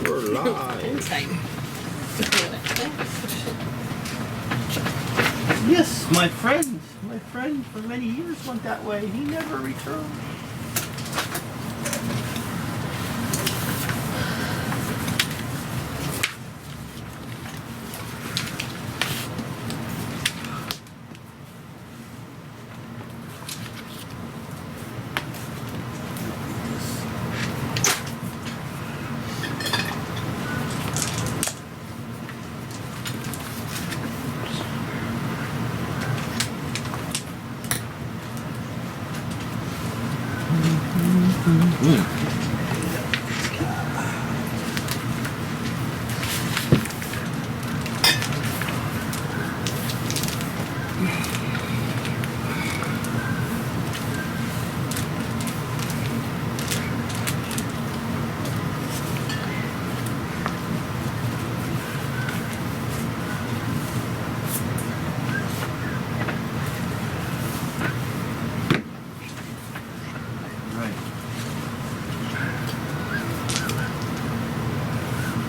We're live. Insight. Yes, my friend for many years went that way. He never returned.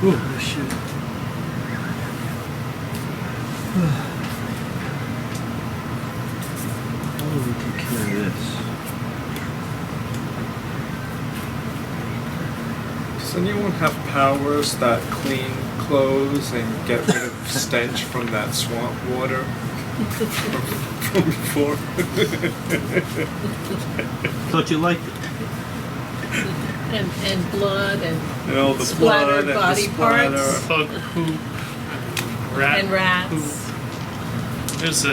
Oh, shit. How do we take care of this? Does anyone have powers that clean clothes and get rid of stench from that swamp water from before? Thought you liked it. And blood and all the splattered blood body and the splatter. parts. Bug poop. Rat And rats. poop. There's a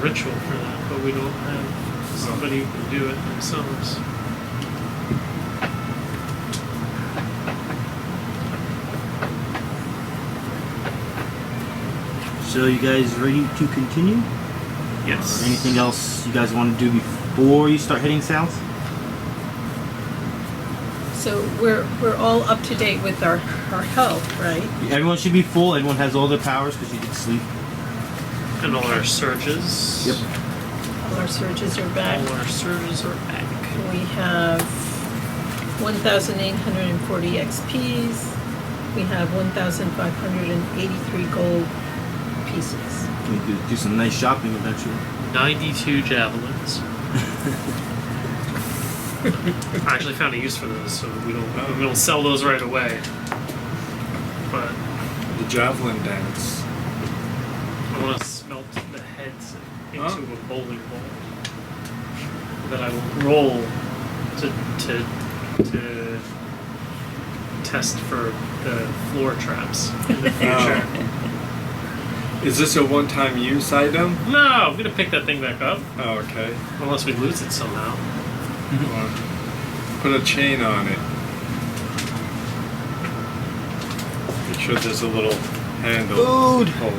ritual for that, but we don't have somebody who can do it themselves. So you guys ready to continue? Yes. Or anything else you guys want to do before you start heading south? So we're all up to date with our health, right? Everyone should be full. Everyone has all their powers because you did sleep. And all our surges. Yep. All our surges are back. All our surges are back. We have 1,840 XPs. We have 1,583 gold pieces. We could do some nice shopping eventually. 92 javelins. I actually found a use for those, so we don't sell those right away. But The javelin dance. I want to smelt the heads into a bowling ball that I will roll to test for the floor traps in the future. Is this a one-time use item? No, I'm gonna pick that thing back up Oh, okay. unless we lose it somehow. Or put a chain on it. Make sure there's a little handle. Food! Hole.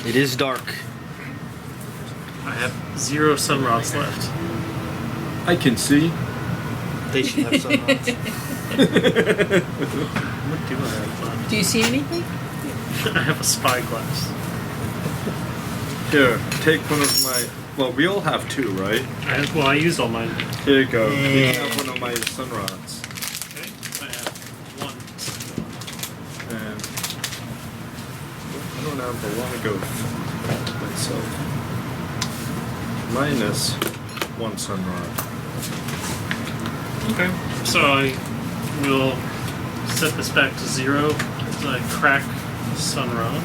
It is dark. I have 0 sun rods left. I can see. They should have some rods. What do I have left? Do you see anything? I have a spyglass. Here, take one of my... Well, we all have two, right? I used all mine. Here you go. You Yeah. can have one of my sun rods. Okay, I have 1. And I don't have a lot to go myself. Minus 1 sun rod. Okay, so I will set this back to 0 as I crack sun rod.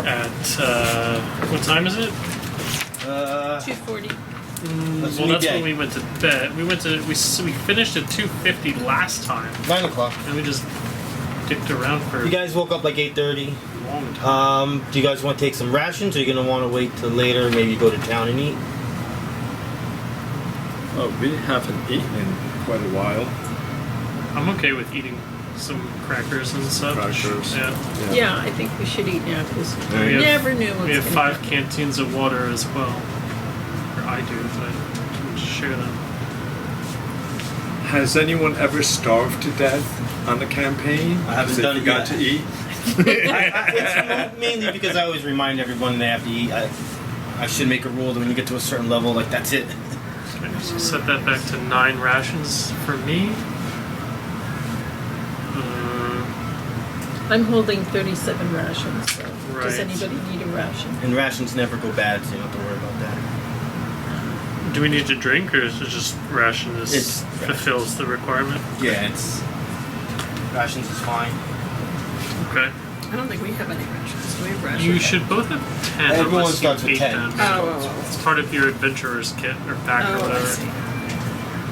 At what time is it? 240. Well, that's when we went to bed. We finished at 2:50 last time, 9 o'clock. and we just dicked around for You guys woke up like 8:30. a long time. Do you guys want to take some rations, or are you gonna want to wait till later? Maybe go to town and eat. Oh, we haven't eaten in quite a while. I'm okay with eating some crackers and such. Crackers. Yeah. Yeah, I think we should eat now because We we have- never knew what's We have gonna 5 happen. canteens of water as well. Or I do, but I can share them. Has anyone ever starved to death on the campaign? I haven't done it got yet. to eat. It's mainly because I always remind everyone they have to eat. I should make a rule that when you get to a certain level, like that's it. So I just set that back to 9 rations for me. I'm holding 37 rations, so Right. does anybody need a ration? And rations never go bad, so you don't have to worry about that. Do we need to drink, or is it just rations It's fulfills the requirement? Yeah, rations is fine. Okay. I don't think we have any rations. Do we have rations? You should both have 10 Everyone unless you starts with ate 10. them. Oh. It's part of your adventurer's kit or pack or Oh, I whatever. see.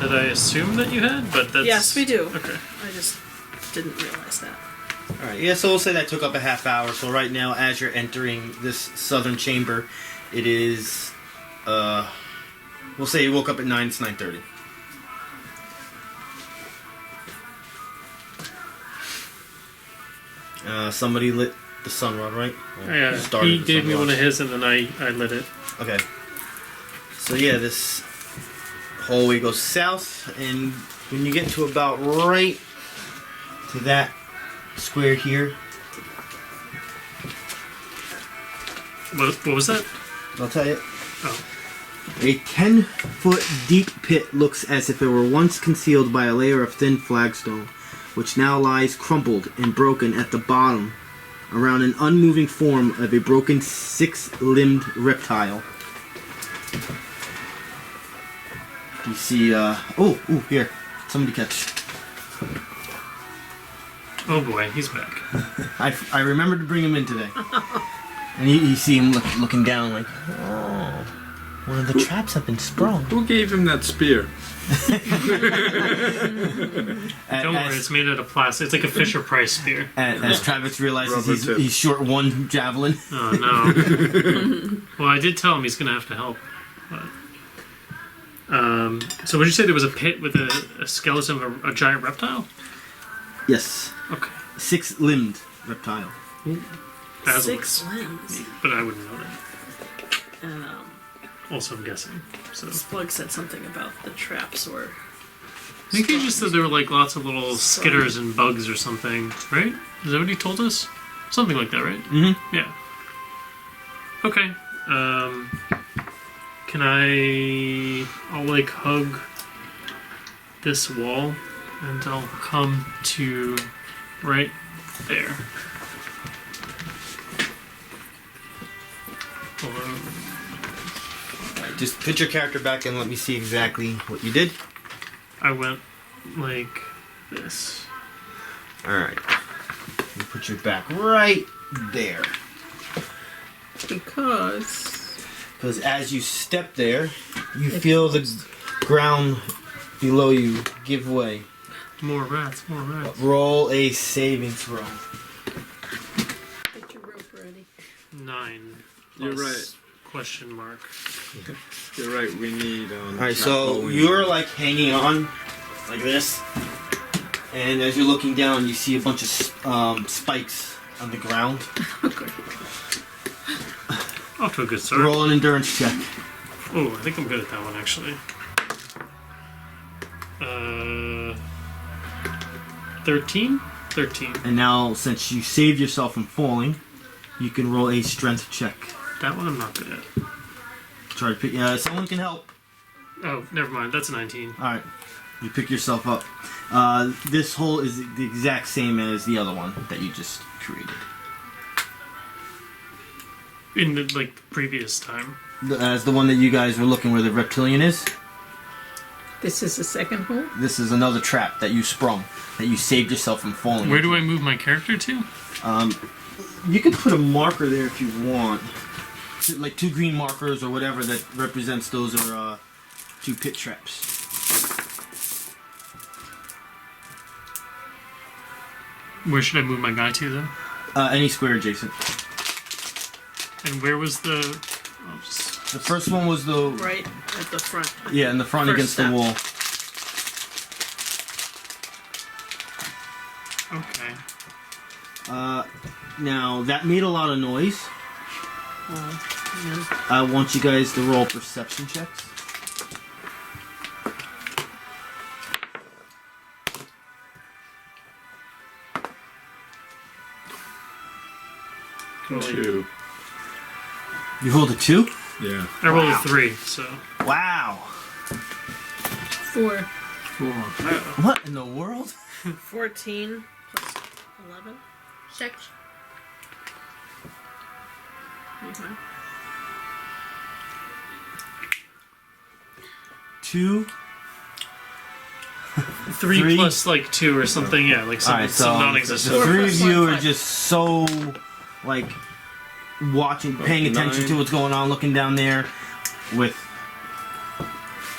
That I assume that you had, but that's... Yes, we do. Okay. I just didn't realize that. Alright, yeah, so we'll say that took up a half hour. So right now, as you're entering this southern chamber, it is, we'll say you woke up at 9, it's 9:30. Somebody lit the sun rod, right? Or Yeah, started he the gave sun me rod. one of his and then I lit it. Okay. So yeah, this hallway goes south, and when you get to about right to that square here, What was that? I'll tell you. Oh. A 10-foot deep pit looks as if it were once concealed by a layer of thin flagstone, which now lies crumpled and broken at the bottom, around an unmoving form of a broken 6-limbed reptile. You see, here. Somebody catch. Oh boy, he's back. I remembered to bring him in today. And you see him looking down like, oh, one of the traps have been sprung. Who gave him that spear? Don't worry, it's made out of plastic. It's like a Fisher Price spear. As Travex realizes Rubber tip. he's short one javelin. Oh no. Well, I did tell him he's gonna have to help. But, so would you say there was a pit with a skeleton of a giant reptile? Yes. Okay. 6-limbed reptile. Basil 6 limbs. But I wouldn't know that. And Also, I'm guessing. So Splug said something about the traps were. I think he just said there were like lots of little skitters and bugs or something, right? Is that what he told us? Something like that, right? Mm-hmm. Yeah. Okay. Can I'll like hug this wall and I'll come to right there. Hello. Just put your character back and let me see exactly what you did. I went like this. Alright. You put your back right there. Because as you step there, you feel the ground below you give way. More rats, more rats. Roll a saving throw. Get your rope ready. 9. You're plus right. Question mark. You're right, we need... Alright, so you're like hanging on like this. And as you're looking down, you see a bunch of spikes on the ground. Off to a good start. Roll an endurance check. Oh, I think I'm good at that one actually. 13? 13. And now, since you saved yourself from falling, you can roll a strength check. That one I'm not good at. Try to pick. Someone can help. Oh, never mind. That's a 19. All right, you pick yourself up. This hole is the exact same as the other one that you just created. In the like previous time. As the one that you guys were looking where the reptilian is. This is the second hole? This is another trap that you sprung, that you saved yourself from falling. Where do I move my character to? You can put a marker there if you want. Like 2 green markers or whatever that represents those are 2 pit traps. Where should I move my guy to then? Any square adjacent. And where was the... I'll just... The first one was the... Right at the front. Yeah, in the front First against the wall. Okay. Now, that made a lot of noise. Oh, yeah. I want you guys to roll perception checks. 2. You rolled a 2? Yeah. I rolled Wow. a 3, so. Wow. 4. 4. What in the world? 14 plus 11. 6. Okay. 2. 3 Three? plus like 2 or something, yeah, like some, Alright, some so non-existent. the 3 of 4 you plus are 5. just so, like, watching, paying attention 9. to what's going on, looking down there with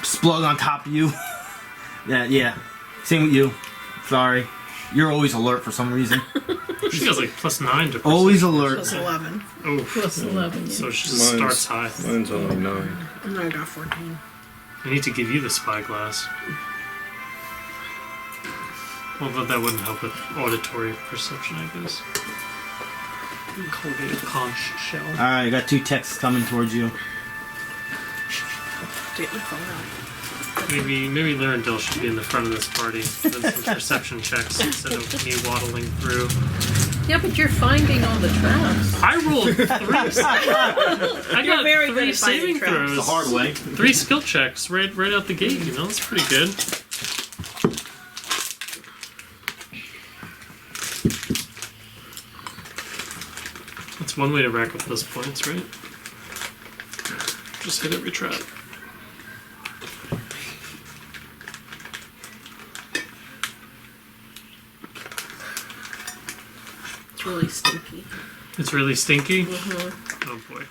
Splug on top of you. Yeah. Same with you. Sorry. You're always alert for some reason. She has like plus 9 to perception. Always alert. Plus 11. Oh, Plus 11, yeah. so she just starts high. Mine's only 9. And I got 14. I need to give you the spyglass. Although that wouldn't help with auditory perception, I guess. Cultivated conch shell. Alright, I got 2 texts coming towards you. Get my phone out. Maybe Lyrindel should be in the front of this party. Then some perception checks instead of me waddling through. Yeah, but you're finding all the traps. I rolled 3. I You're got very good 3 at finding saving traps. throws. The hard way. 3 skill checks right out the gate. You know, that's pretty good. That's one way to rack up those points, right? Just hit every trap. It's really stinky. It's really stinky. Mm-hmm. Oh boy.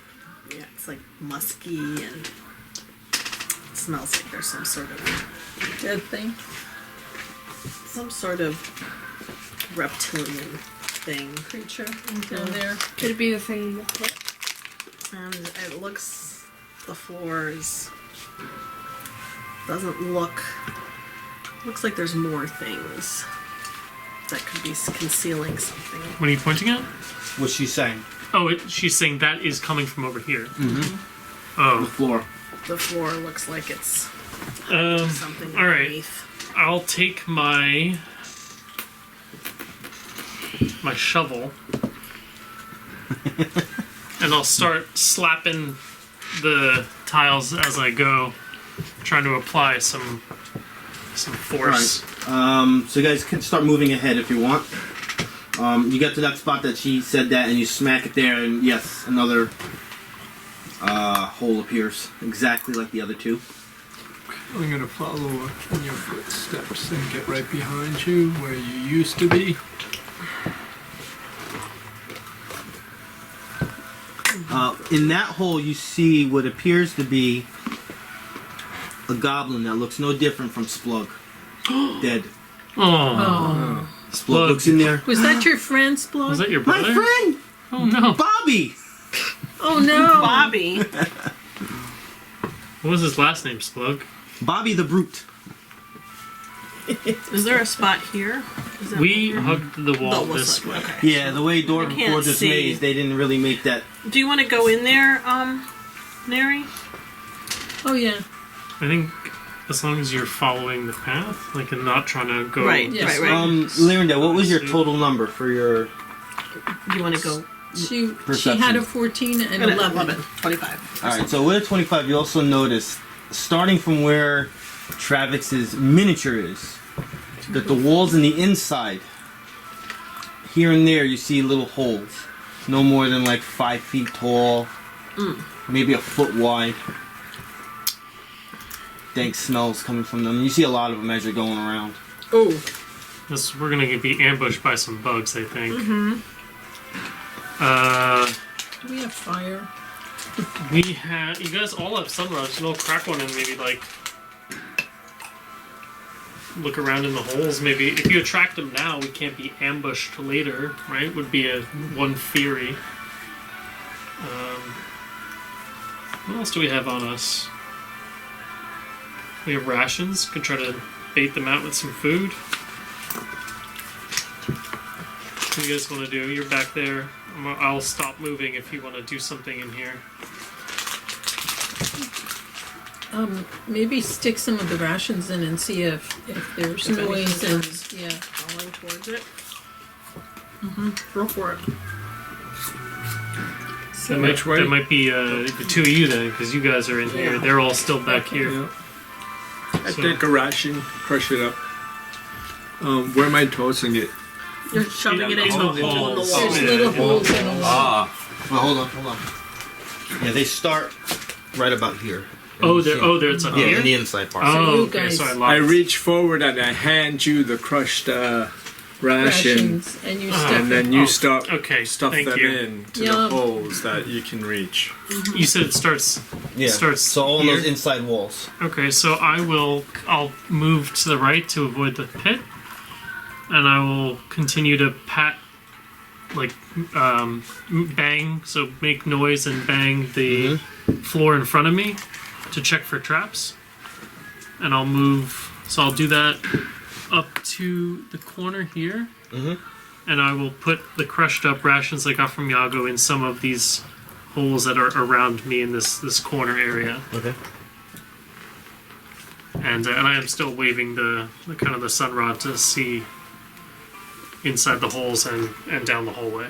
Yeah, it's like musky and it smells like there's some sort of dead thing. Some sort of reptilian thing. Creature down there. Could it be the thing in the pit? And it looks, the floors doesn't look, looks like there's more things that could be concealing something. What are you pointing at? What's she saying? Oh, she's saying that is coming from over here. The Oh. floor. The floor looks like it's something all right. underneath. I'll take my shovel and I'll start slapping the tiles as I go, trying to apply some force. So you guys can start moving ahead if you want. You get to that spot that she said that, and you smack it there, and yes, another hole appears, exactly like the other 2. I'm gonna follow in your footsteps and get right behind you where you used to be. In that hole, you see what appears to be a goblin that looks no different from Splug. Dead. Oh, Splug looks in there. Was that your friend, Splug? was that your My brother? friend, Oh no! Bobby. Oh no! Bobby! What was his last name? Splug. Bobby the Brute. Is there a spot here? Is that We what hugged the wall we're- this way. Okay. Yeah, the way Dwarf I can't Forge is see. made, they didn't really make that. Do you want to go in there, Neri? Oh yeah. I think as long as you're following the path, like and not trying to go. Right, this right, way. right. Lyrindel, what was your total number for your? You want to go? She Perception. had a 14 and 11. 25. All right, so with a 25, you also notice, starting from where Travex's miniature is, that the walls in the inside, here and there, you see little holes, no more than like 5 feet tall, maybe a foot wide. Dank smells coming from them. You see a lot of them as you're going around. Oh. We're gonna be ambushed by some bugs, I think. Mm-hmm. Do we have fire? We have. You guys all have sunrise. You know, crack one and maybe like look around in the holes. Maybe if you attract them now, we can't be ambushed later. Right? Would be one theory. What else do we have on us? We have rations. Could try to bait them out with some food. What do you guys want to do? You're back there. I'll stop moving if you want to do something in here. Maybe stick some of the rations in and see if there's If noise anything and does. yeah. Falling towards it. Go for it. Which way? That might be the two of you then, because you guys are in here. Yeah. They're all still back here. Yeah. I So- take a ration, crush it up. Where am I tossing it? You're shoving it Yeah, into the the hole in the holes. wall. Yeah, There's little yeah. holes in them. Well, hold on. Yeah, they start right about here. There it's up Yeah, here. in the inside part. Oh, you okay. guys- So I I lost. reach forward and I hand you the crushed ration, Rations, and you stuff and then it. you Oh, start okay, stuff thank them you. in to Yeah. the holes that you can reach. You said it starts. Yeah. starts So all here. those inside walls. Okay, so I'll move to the right to avoid the pit, and I will continue to bang, so make noise and bang the floor in front of me to check for traps. And I'll move, so I'll do that up to the corner here, and I will put the crushed up rations I got from Yago in some of these holes that are around me in this corner area. Okay. And I am still waving the kind of the sun rod to see inside the holes and down the hallway.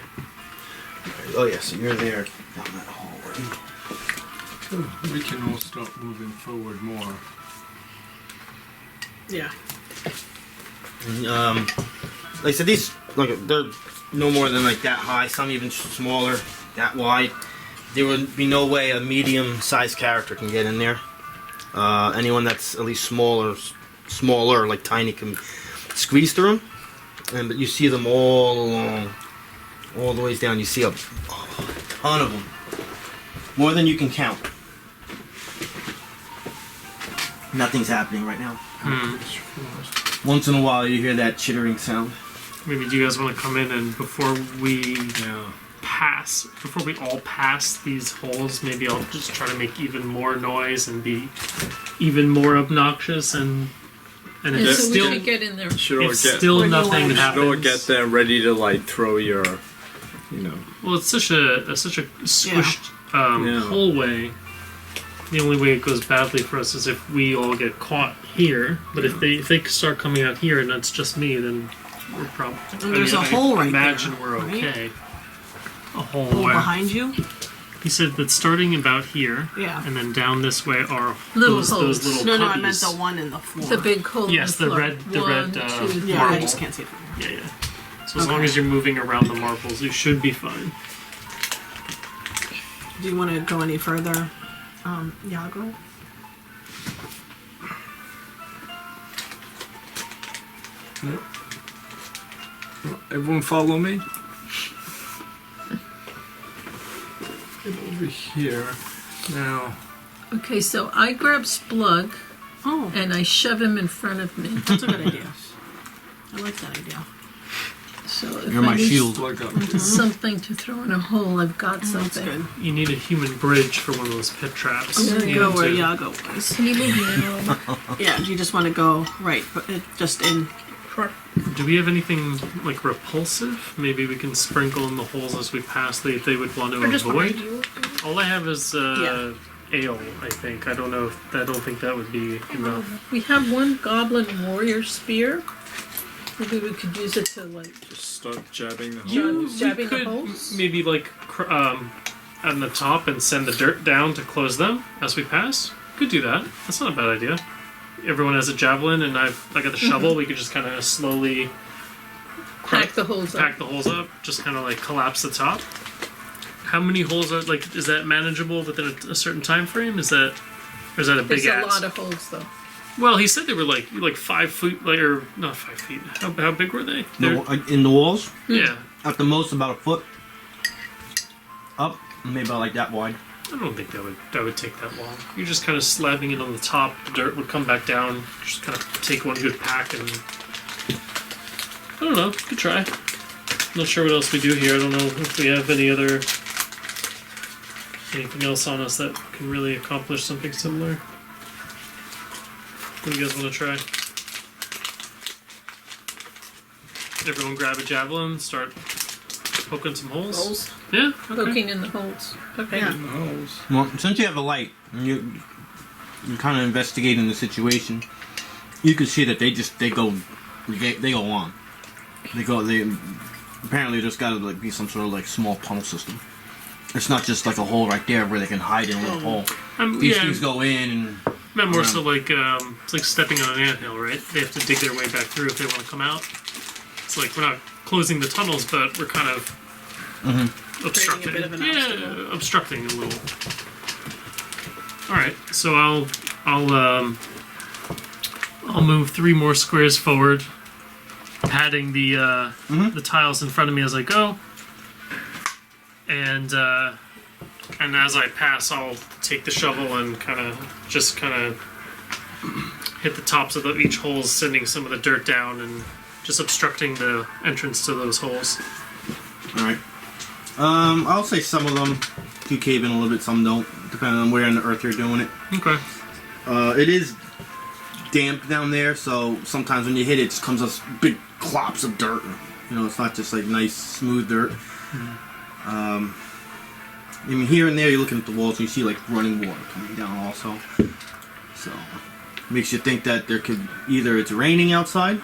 Oh yeah, so you're there down that hallway. We can all start moving forward more. Yeah. And, like I said, these they're no more than like that high. Some even smaller, that wide. There would be no way a medium-sized character can get in there. Anyone that's at least smaller, like tiny, can squeeze through them. But you see them all along, all the ways down. You see a ton of them, more than you can count. Nothing's happening right now. Once in a while, you hear that chittering sound. Maybe do you guys want to come in and before we Yeah. all pass these holes, maybe I'll just try to make even more noise and be even more obnoxious and And it's so still we should get in there. Should all it's get still Where do you nothing want- happens. should all get there ready to like throw your, Well, it's such a squished Yeah. hallway. The only way it goes badly for us is if we all get caught here. But if they start coming out here and it's just me, then we're probably. And there's a hole right imagine there, we're right? okay. A hole Hole where behind you? he said that starting about here, Yeah. and then down this way are Little those holes. little No, cubbies. I meant the one in the floor. The big hole Yes, in the the floor. red- the One, red, two, Yeah, I marble. just can't see it from here. Yeah. So as long as you're moving around the marbles, you should be fine. Do you want to go any further, Yago? everyone follow me. Get over here now. Okay, so I grab Splug Oh, and I shove him in front of me. that's a good idea. I like that idea. So if You're I my need shield. Plug up. something to throw in a hole, I've got That's something. good. You need a human bridge for one of those pit traps. I'm gonna You go need where to- Yago was. Can you move me a little? Yeah, you just want to go right, but just in. Do we have anything like repulsive? Maybe we can sprinkle in the holes as we pass that they would want to Or just avoid. behind you? All I have is Yeah. ale. I think. I don't know. I don't think that would be enough. We have one goblin warrior spear. Maybe we could use it to like Just start jabbing the hole. jabbing the could holes. maybe like on the top and send the dirt down to close them as we pass. Could do that. That's not a bad idea. Everyone has a javelin, and I got the shovel. We could just kind of slowly Pack the holes up. pack the holes up. Just kind of like collapse the top. How many holes are like? Is that manageable within a certain time frame? Is that or is that a big There's a ass? lot of holes though. Well, he said they were like 5 feet, like, or not 5 feet. How big were they? They're- In the walls, yeah, at the most about a foot up, maybe about like that wide. I don't think that would take that long. You're just kind of slapping it on the top. The dirt would come back down. Just kind of take one good pack and I don't know. Good try. Not sure what else we do here. I don't know if we have anything else on us that can really accomplish something similar. What do you guys want to try? Everyone grab a javelin, start poking some holes. Holes? Yeah, okay. Poking in the holes. Okay. Yeah. The holes. Well, since you have a light, and you're kind of investigating the situation. You can see that they go on. They apparently there's got to like be some sort of like small tunnel system It's not just like a hole right there where they can hide in a little hole. These things go in and... Not more so like, it's like stepping on an anthill, right? They have to dig their way back through if they want to come out. It's like we're not closing the tunnels, but we're kind of obstructing. Creating a bit of an obstacle. Obstructing a little. All right, so I'll move 3 more squares forward, padding the tiles in front of me as I go, and as I pass, I'll take the shovel and kind of hit the tops of each hole, sending some of the dirt down and just obstructing the entrance to those holes. All right. I'll say some of them do cave in a little bit, some don't, depending on where in the earth you're doing it. Okay. It is damp down there, so sometimes when you hit it, it just comes up big clops of dirt. You know, it's not just like nice, smooth dirt. I mean, here and there, you're looking at the walls and you see like running water coming down also. So, makes you think that there could either it's raining outside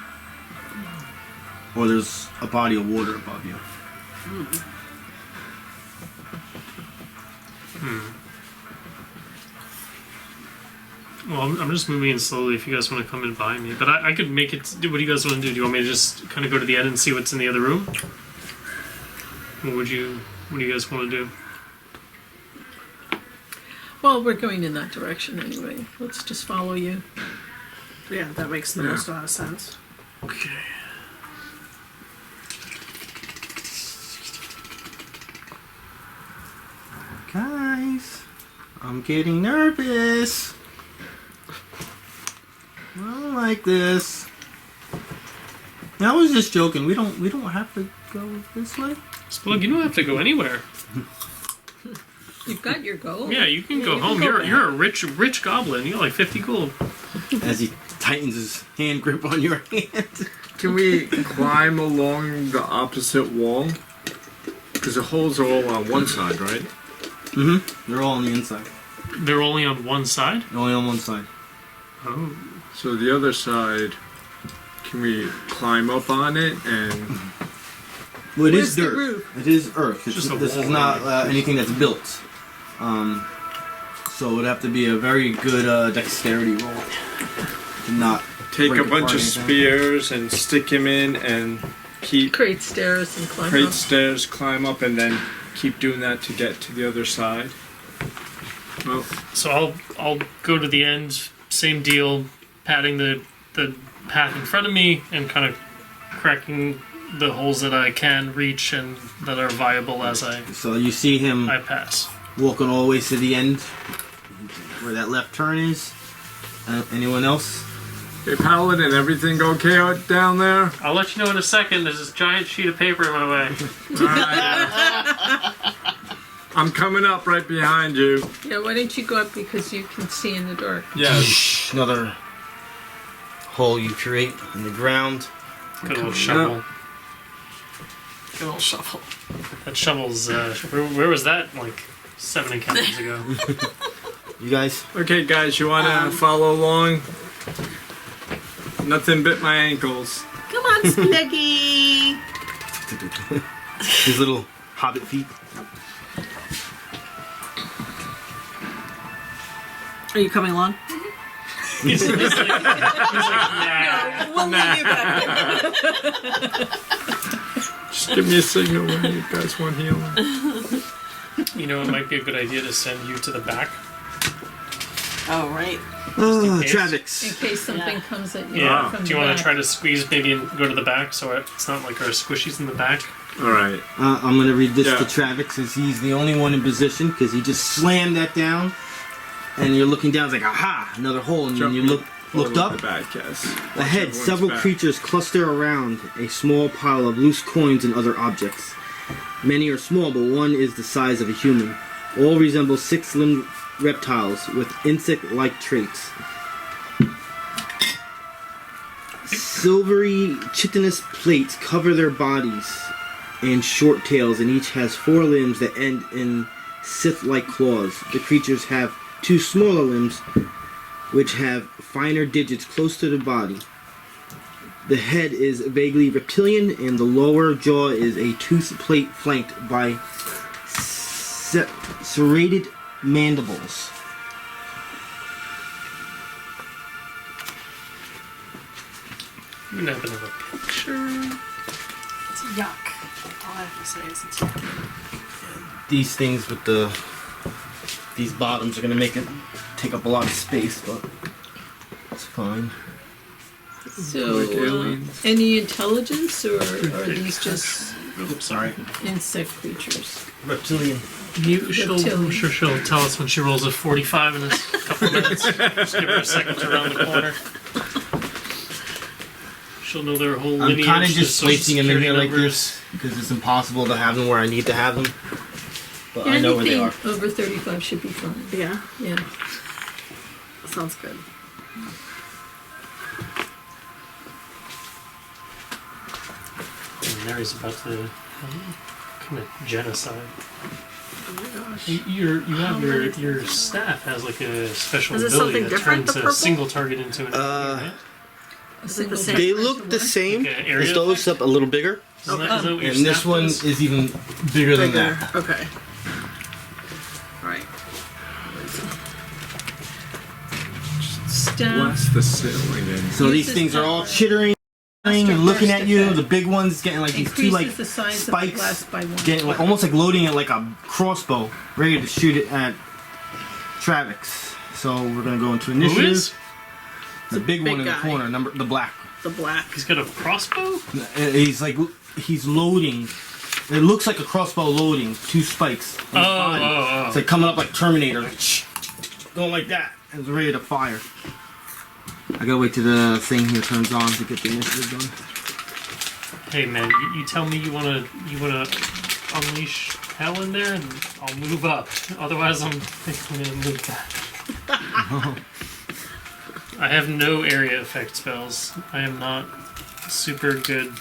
or there's a body of water above you. Well, I'm just moving in slowly if you guys want to come in behind me. But I could make it... What do you guys want to do? Do you want me to just kind of go to the end and see what's in the other room? What do you guys want to do? Well, we're going in that direction anyway. Let's just follow you. Yeah, that makes the most amount of sense. Okay. Guys, I'm getting nervous. I don't like this. I was just joking. We don't have to go this way. Splug, you don't have to go anywhere. You've got your gold. Yeah, you can Yeah, go you home. can go You're a rich goblin. You got like 50 gold. As he tightens his hand grip on your hand. Can we climb along the opposite wall? Because the holes are all on one side, right? Mm-hmm. They're all on the inside. They're only on one side? They're only on one side. Oh. So the other side, can we climb up on it and... Well, it Where's is the dirt. roof? It is earth. Just a This is wall, not anything that's built. So it would have to be a very good dexterity roll to not take break a bunch apart of anything. spears and stick him in and keep... Create stairs and climb create up. stairs, climb up, and then keep doing that to get to the other side. Well, So I'll go to the end, same deal, patting the path in front of me and kind of cracking the holes that I can reach and that are viable as So you see him I pass. walking all the way to the end, where that left turn is. Anyone else? hey, Paladin, everything okay out down there? I'll let you know in a second. There's this giant sheet of paper in my way. I'm coming up right behind you. Yeah, why don't you go up because you can see in the dark. Yes. Another hole you create in the ground. Good old shovel. Good old shovel. That shovel's, where was that, like, 7 encounters ago? You guys? Okay, guys, you want to follow along? Nothing bit my ankles. Come on, Spluggy! His little hobbit feet. Are you coming along? he's like, nah. We'll leave you back. Just give me a signal when you guys want healing. You know, it might be a good idea to send you to the back. Oh, right. Oh, case. In Travex. case something Yeah. comes at you Yeah. from Do you the want back. to try to squeeze maybe and go to the back so it's not like our squishies in the back? All right. I'm going to read this Yeah. to Travex since he's the only one in position because he just slammed that down. And you're looking down, it's like, aha, another hole. And then you looked up. The back, yes. Ahead, Everyone's several back. creatures cluster around a small pile of loose coins and other objects. Many are small, but one is the size of a human. All resemble six-limbed reptiles with insect-like traits. Silvery chitinous plates cover their bodies and short tails, and each has 4 limbs that end in scythe-like claws. The creatures have 2 smaller limbs, which have finer digits close to the body. The head is vaguely reptilian, and the lower jaw is a tooth plate flanked by serrated mandibles. You have another picture. It's yuck. All I have to say is it's yuck. These things with these bottoms are gonna make it take up a lot of space, but it's fine. So, any intelligence, or are these just Oops, sorry. insect creatures? Reptilian. I'm sure she'll tell us when she rolls a 45 in a couple minutes. Just give her a second to round the corner. She'll know their whole I'm lineage. kind of just social placing them in here security like this because it's impossible to have them where I need to have them. But I know where they are. Anything over 35 should be fine. Yeah, Yeah. sounds good. And Neri's about to commit genocide. Oh my gosh. Your staff has like a special Is it ability something that different, turns the a purple? single target into an enemy, right? A Is it the single same? They target look the one? same Like an as area those, effect? up a little bigger. Isn't that what your And this staff one does? is even bigger than Bigger. that. Okay. Alright. Staff. Blast the ceiling and So these Uses things are the all chittering and looking at you. The big one's getting like these two like Increases the size of the spikes, blast by one. getting like almost like loading it like a crossbow, ready to shoot it at Travex. So we're gonna go into Who initiative. is? The big one in the guy. corner, the black. The black. He's got a crossbow? He's loading. It looks like a crossbow loading, two spikes. On his body. It's like coming up like Terminator, like, going like that. And it's ready to fire. I gotta wait till the thing here turns on to get the initiative done. Hey man, you tell me you wanna unleash hell in there, and I'll move up. Otherwise, I'm gonna move back. I have no area effect spells. I am not super good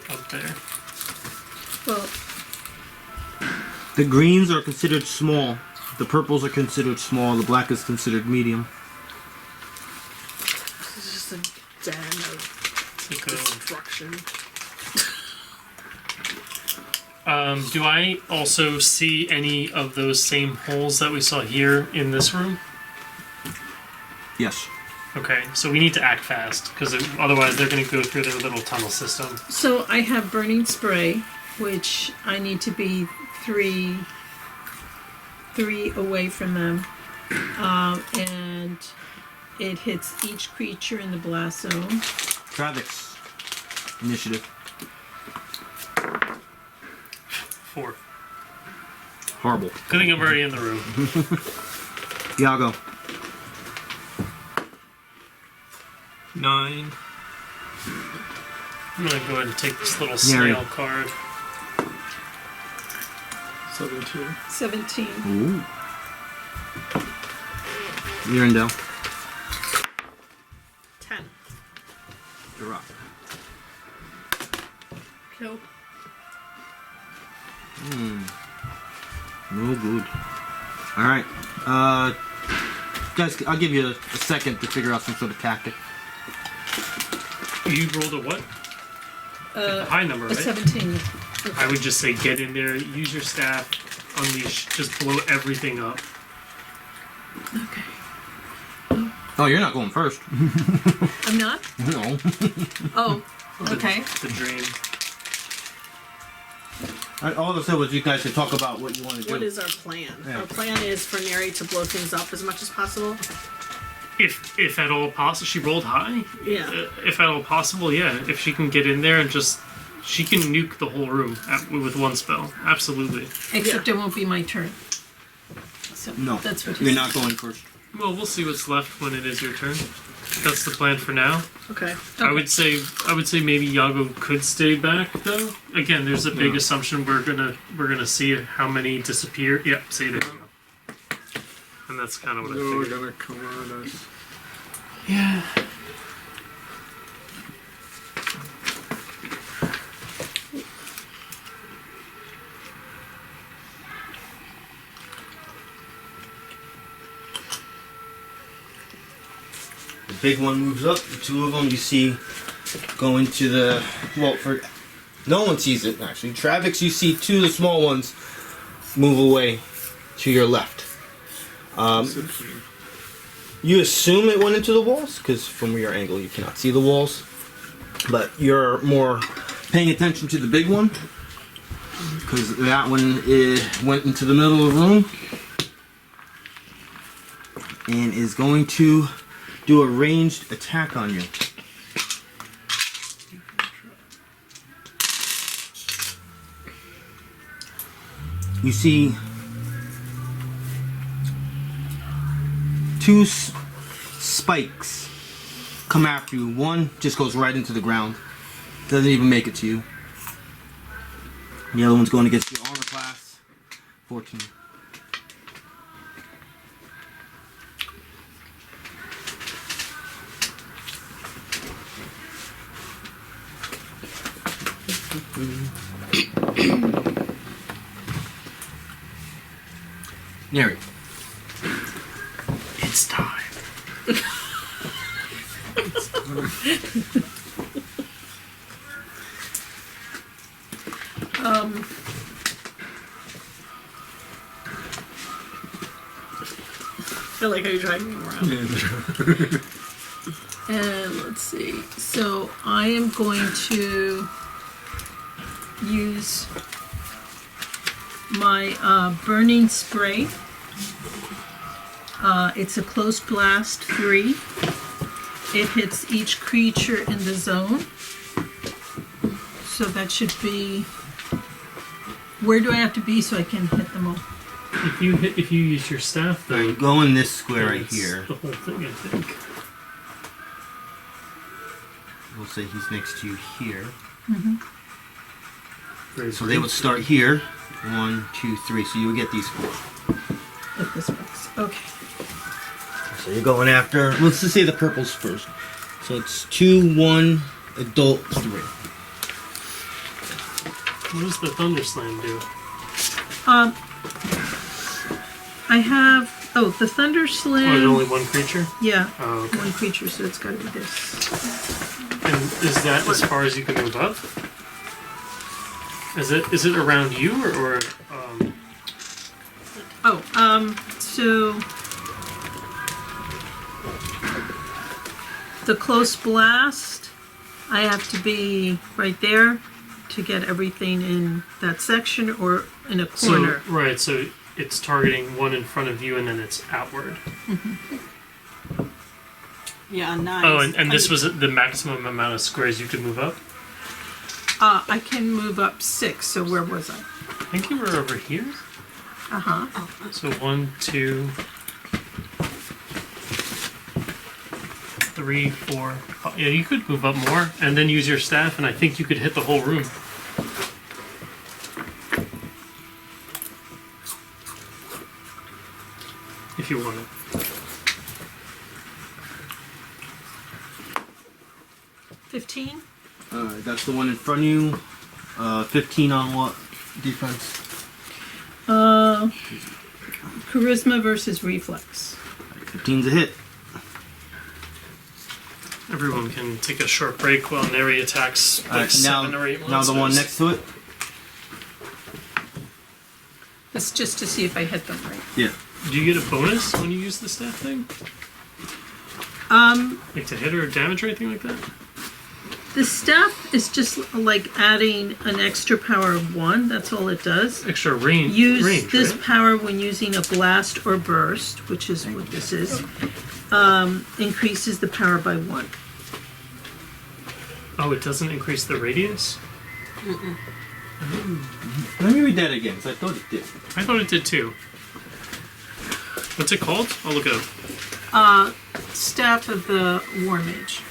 up there. Well, The greens are considered small. The purples are considered small. The black is considered medium. This is just a den of Like destruction. do I also see any of those same holes that we saw here in this room? Yes. Okay, so we need to act fast, because otherwise they're going to go through their little tunnel system. so I have burning spray, which I need to be three away from them, and it hits each creature in the blast zone. Travex. Initiative. 4. Horrible. Good thing I'm already in the room. Yago. 9. I'm going to go ahead and take this little Neri. snail card. 17. 17. Ooh. Lyrindel. 10. Darrack. Kill. No good. Alright. Guys, I'll give you a second to figure out some sort of tactic. You rolled a what? A high number, A right? 17. I would just say get in there, use your staff, unleash, just blow everything up. Okay. Oh, you're not going first. I'm not? No. Oh, okay. The dream. All I said was you guys could talk about what you want to do. What is our plan? Yeah. Our plan is for Neri to blow things up as much as possible. If at all possible, she rolled high. Yeah. If at all possible, yeah. If she can get in there and just, she can nuke the whole room with one spell. Absolutely. Except it won't be my turn. So No. that's what You're he not going first. Well, we'll see what's left when it is your turn. That's the plan for now. Okay. I would say maybe Yago could stay back though. Again, there's a big assumption we're gonna see how many disappear. Yep, see there you go. And that's kind of what I they're figured. gonna come on us. Yeah. The big one moves up. The two of them you see go into the... Well, for... No one sees it, actually. Travex, you see two of the small ones move away. to your left. You assume it went into the walls, because from your angle you cannot see the walls. But you're more paying attention to the big one, because that one went into the middle of the room and is going to do a ranged attack on you. You see two spikes come after you. One just goes right into the ground. Doesn't even make it to you. The other one's going against your armor class. 14. Neri. It's time. I feel like you're dragging me around. And let's see. So I am going to use my burning spray. It's a close blast 3. It hits each creature in the zone. So that should be. Where do I have to be so I can hit them all? If you use your staff, though, Go in this square then right it's here. the whole thing, I think. We'll say he's next to you here. Very So they would start here. 1, 2, 3. So you would get these 4. If this works. Okay. So you're going after. Let's just say the purples first. So it's 2, 1, adult 3. What does the Thunder Slam do? I have. Oh, the Thunder Oh, Slam. there's only one creature? Yeah. Oh, okay. One creature, so it's got to be this. And is that as far as you can move up? Is it around you or So the close blast, I have to be right there to get everything in that section or in a corner. So, right, so it's targeting one in front of you and then it's outward. Yeah, nice. Oh, and this was the maximum amount of squares you could move up? I can move up 6, so where was I? I think you were over here. Uh-huh. So 1, 2, 3, 4, 5. Yeah, you could move up more and then use your staff, and I think you could hit the whole room. If you wanted. $15? That's the one in front of you. 15 on what defense? Charisma versus reflex. 15's a hit. Everyone can take a short break while Neri attacks like Alright, 7 or 8 now the monsters. one next to it. That's just to see if I hit them right. Yeah. Do you get a bonus when you use the staff thing? Like to hit or damage or anything like that? The staff is just like adding an extra power of 1. That's all it does. Extra range. Use range, this right? power when using a blast or burst, which is what this is. Increases the power by 1. Oh, it doesn't increase the radius? Let me read that again, because I thought it did. I thought it did too. What's it called? I'll look it up. Staff of the War Mage.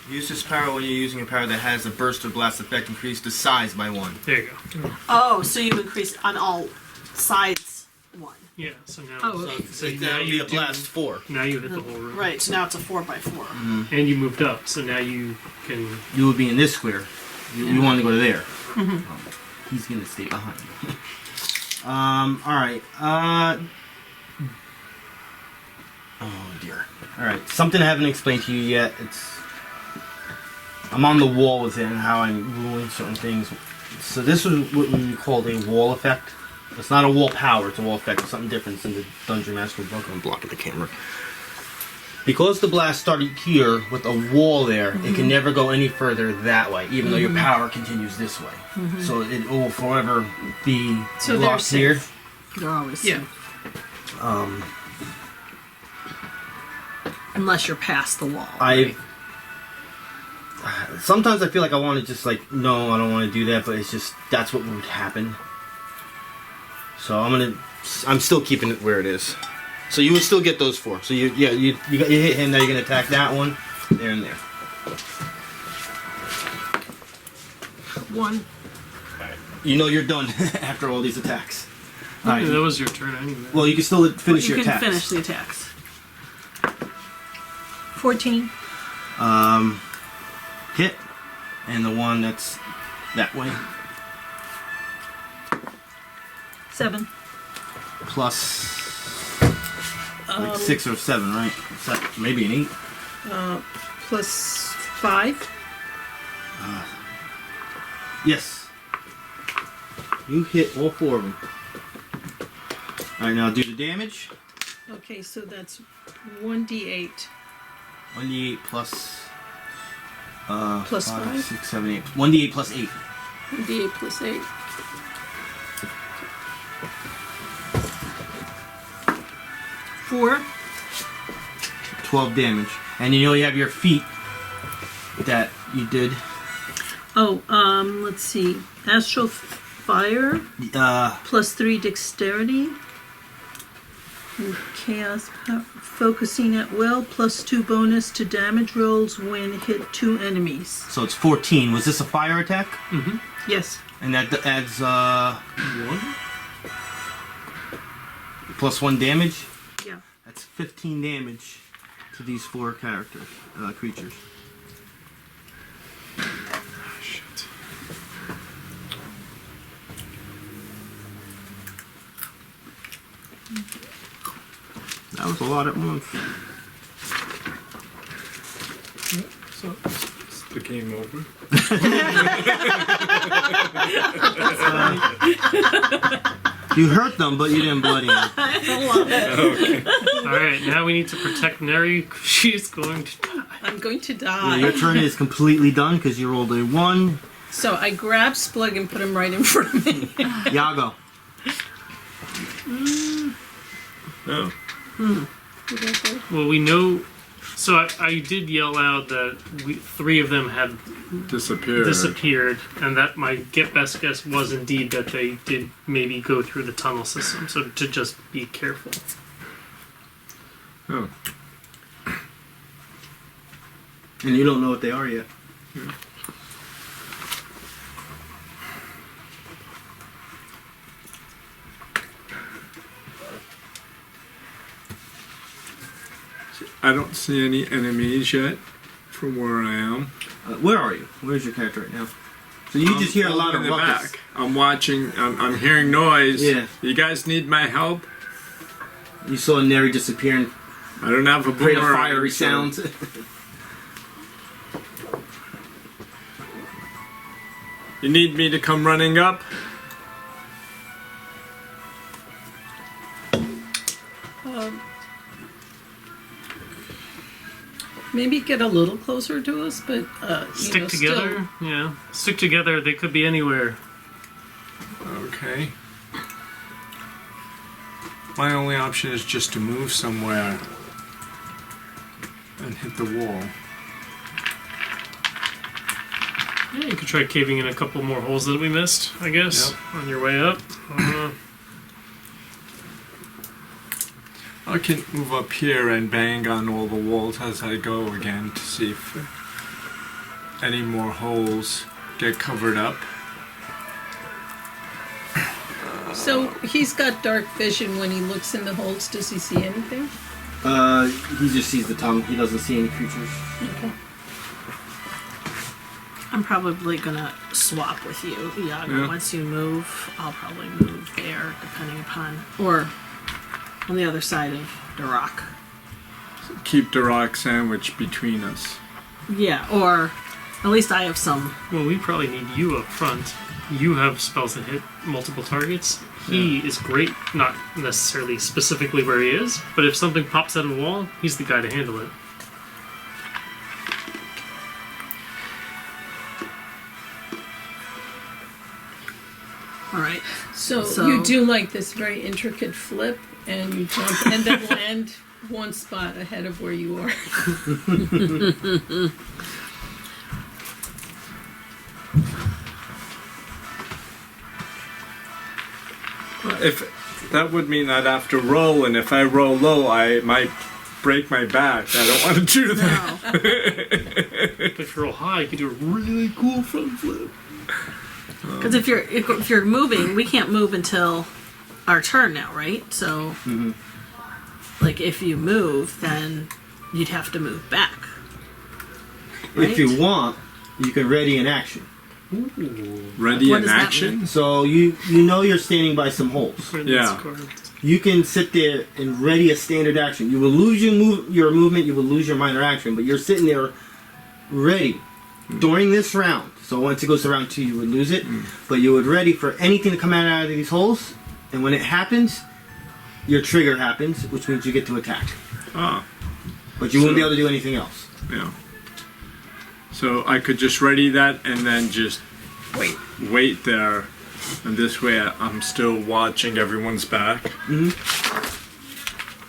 Use this power when you're using a power that has a burst or blast effect. Increase the size by 1. There you go. Oh, so you increased on all sides 1. Yeah, so now Oh, so that now would be you a blast 4. Now you hit the whole room. Right, so now it's a 4x4. And you moved up, so now you can You would be in this square. You want to go to there. He's gonna stay behind. Alright. Oh dear. Alright, something I haven't explained to you yet. I'm on the wall with it and how I'm ruling certain things. So this is what we call a wall effect. It's not a wall power, it's a wall effect. It's something different than the Dungeon Master book. I'm blocking the camera. Because the blast started here with a wall there, it can never go any further that way, even though your power continues this way. So it will forever be So they're locked here. safe. They're always Yeah. safe. Unless you're past the wall. Sometimes I feel like I want to just like, no, I don't want to do that, but it's just, that's what would happen. So I'm still keeping it where it is. So you would still get those 4. So you hit him, now you're going to attack that one, there and there. 1. You know you're done after all these attacks. Alright. That was your turn anyway. Well, you can still finish your You can attacks. finish the attacks. 14. Hit. And the one that's that way. 7. Plus like 6 or 7, right? Maybe an 8. Plus 5. Yes. You hit all 4 of them. Alright, now do the damage. Okay, so that's 1d8. 1d8 plus... Plus 5? 6, 7, 8. 1d8 plus 8. 1d8 plus 8. 4. 12 damage. And you know you have your feet that you did. Oh, let's see. Astral Fire, plus 3 dexterity. And chaos focusing at will, plus 2 bonus to damage rolls when hit 2 enemies. So it's 14. Was this a fire attack? Yes. And that adds 1? Plus 1 damage? Yeah. That's 15 damage to these 4 characters, creatures. Shit. That was a lot at once. So, is the game over? You hurt them, but you didn't bloody them. Okay. Alright, now we need to protect Neri. She's going to die. I'm going to Yeah, die. your turn is completely done because you rolled a 1. So I grab Splug and put him right in front of me. Yago. Oh. Well, we know. So I did yell out that 3 of them had disappeared, and that my best guess was indeed that they did maybe go through the tunnel system. So to just be careful. Oh. And you don't know what they are yet. I don't see any enemies yet from where I am. Where are you? Where's your character right now? So you just hear a lot in of the ruckus. back. I'm watching. I'm hearing noise. Yeah. You guys need my help? You saw Neri disappear and I don't have a create a boomerang, fiery so- sound. You need me to come running up? Maybe get a little closer to us, but Stick together? Yeah. Stick together. They could be anywhere. Okay. My only option is just to move somewhere and hit the wall. Yeah, you could try caving in a couple more holes that we missed, I guess, on your way up. I can move up here and bang on all the walls as I go again to see if any more holes get covered up. So he's got dark vision when he looks in the holes. Does he see anything? He just sees the tongue. He doesn't see any creatures. Okay. I'm probably gonna swap with you, Yago. Yeah. Once you move, I'll probably move there, depending upon, or on the other side of Darrack. Keep the rock sandwich between us. Yeah, or at least I have some. Well, we probably need you up front. you have spells that hit multiple targets. He is great, not necessarily specifically where he is, but if something pops out of the wall, he's the guy to handle it. All right. So you do like this very intricate flip, and you jump and then land one spot ahead of where you are. If that would mean I'd have to roll, and if I roll low, I might break my back. I don't want to do that. No. But if you roll high, you can do a really cool front flip. Because if you're moving, we can't move until our turn now, right? So, like, if you move, then you'd have to move back. Right? If you want, you can ready an action. Ready What in does that action? So you know you're standing by some holes. Yeah. You can sit there and ready a standard action. You will lose your movement, you will lose your minor action, but you're sitting there ready during this round. So once it goes to round 2, you would lose it, but you would ready for anything to come out of these holes, and when it happens, your trigger happens, which means you get to attack. Ah, But you won't be able to do anything else. yeah. So I could just ready that and then just wait there, and this way I'm still watching everyone's back.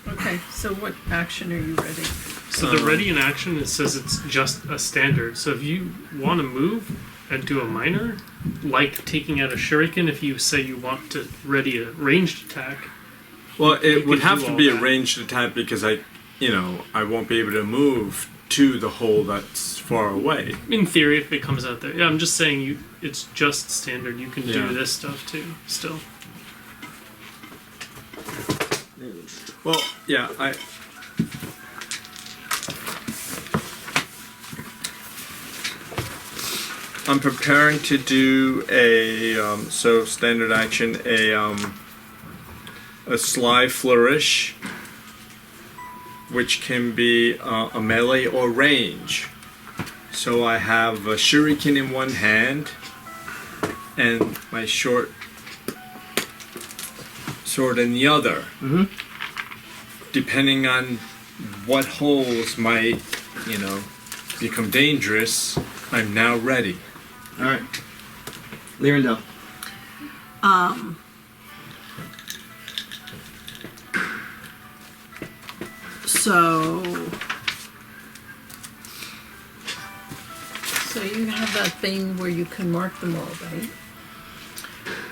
Okay, so what action are you ready? So the ready in action, it says it's just a standard. So if you want to move and do a minor, like taking out a shuriken, if you say you want to ready a ranged attack. Well, You it would could have do to all be a that. ranged attack because I won't be able to move to the hole that's far away. In theory, if it comes out there. Yeah, I'm just saying it's just standard. You can Yeah. do this stuff too, still. Well, yeah, I'm preparing to do a standard action, a sly flourish, which can be a melee or range. So I have a shuriken in one hand and my short sword in the other. Depending on what holes might, become dangerous, I'm now ready. Alright. Lyrindel. So you have that thing where you can mark them all, right?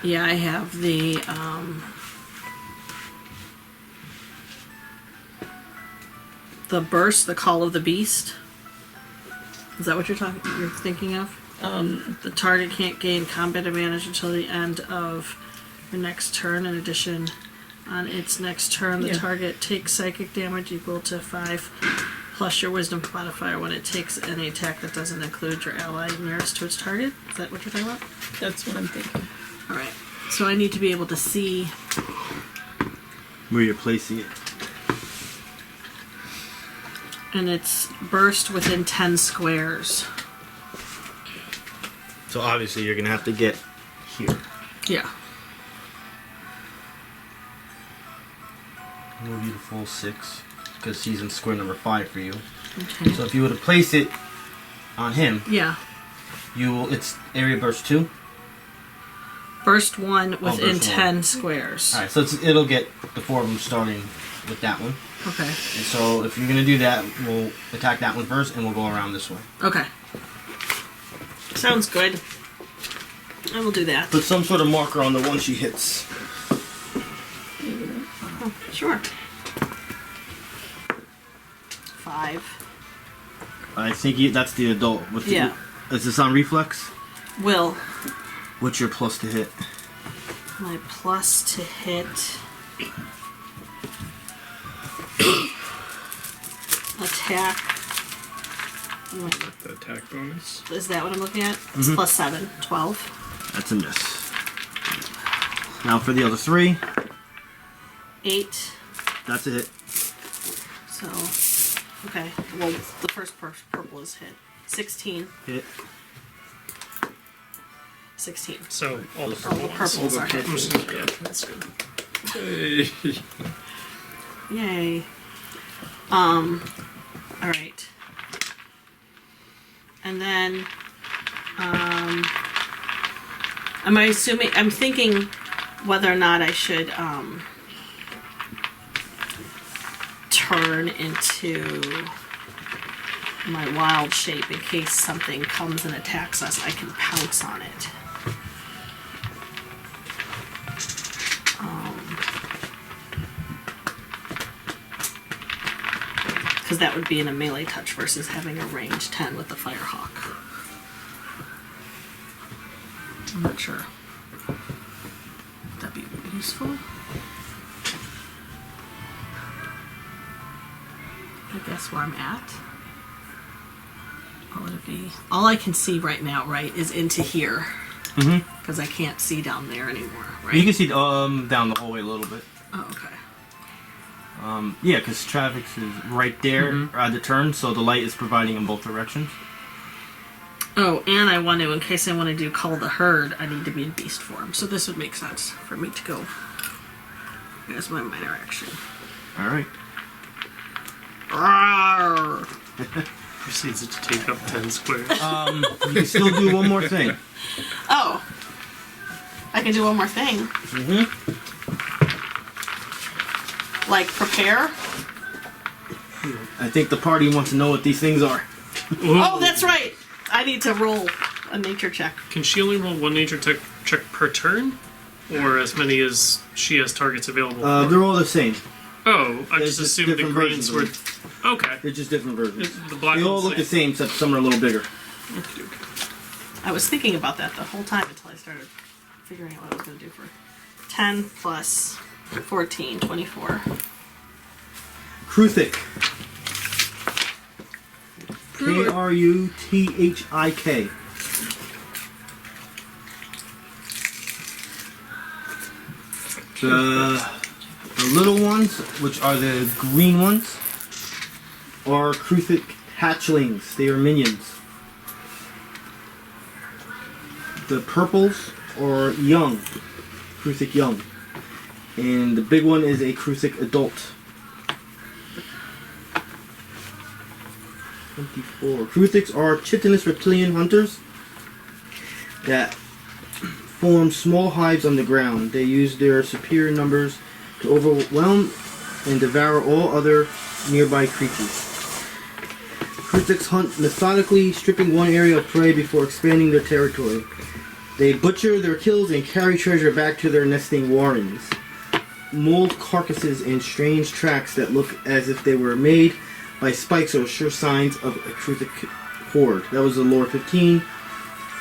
Yeah, I have the burst, the call of the beast. Is that what you're thinking of? The target can't gain combat advantage until the end of your next turn. In addition, on its next turn, the Yeah. target takes psychic damage equal to 5 plus your wisdom modifier when it takes any attack that doesn't include your ally nearest to its target. Is that what you're talking about? That's what I'm thinking. Alright. So I need to be able to see. Where you're placing it. And it's burst within 10 squares. So obviously you're going to have to get here. Yeah. Move you to full 6, because he's in square number 5 for you. Okay. So if you were to place it on him, Yeah. it's area burst 2. Burst 1 within burst 10 squares. Alright, so it'll get the 4 of them starting with that one. Okay. And so if you're going to do that, we'll attack that one first, and we'll go around this way. Okay. Sounds good. I will do that. Put some sort of marker on the one she hits. Oh, sure. 5. I think that's the adult. Yeah. Is this on reflex? Will. What's your plus to hit? My plus to hit. Attack. The attack bonus. Is that what I'm looking at? It's plus 7. 12. That's a miss. Now for the other 3. 8. That's a hit. So, okay. Well, the first purple is hit. 16. Hit. 16. So all the Oh, purple the ones. purples are hit. Yeah, that's good. Hey. Yay. Alright. And then, I'm thinking whether or not I should, turn into my wild shape in case something comes and attacks us. I can pounce on it. Because that would be in a melee touch versus having a range 10 with the Firehawk. I'm not sure. Would that be useful? I guess where I'm at. What would it be? All I can see right now, right, is into here. Because I can't see down there anymore, right? You can see down the hallway a little bit. Oh, okay. Yeah, because Travex is right there at the turn, so the light is providing in both directions. Oh, and I want to, in case I want to do Call the Herd, I need to be in beast form. So this would make sense for me to go as my minor action. All right. Rawr. Proceeds to take up 10 squares. You can still do one more thing. Oh. I can do one more thing. Like prepare? I think the party wants to know what these things are. Oh, that's right. I need to roll a nature check. Can she only roll one nature check per turn? Or as many as she has targets available for? They're all the same. Oh, I There's just just assumed the different greens versions were... of Okay. They're just different versions. The black They all one's look the same, except some are a little bigger. Okay. I was thinking about that the whole time until I started figuring out what I was going to do for 10 plus 14, 24. Kruthik. Kruthik. The little ones, which are the green ones, are Kruthik hatchlings. They are minions. The purples are young, Kruthik young. And the big one is a Kruthik adult. 24. Kruthiks are chitinous reptilian hunters that form small hives on the ground. They use their superior numbers to overwhelm and devour all other nearby creatures. Kruthiks hunt methodically, stripping one area of prey before expanding their territory. They butcher their kills and carry treasure back to their nesting warrens. Mold carcasses and strange tracks that look as if they were made by spikes are sure signs of a Kruthik horde. That was the lore 15.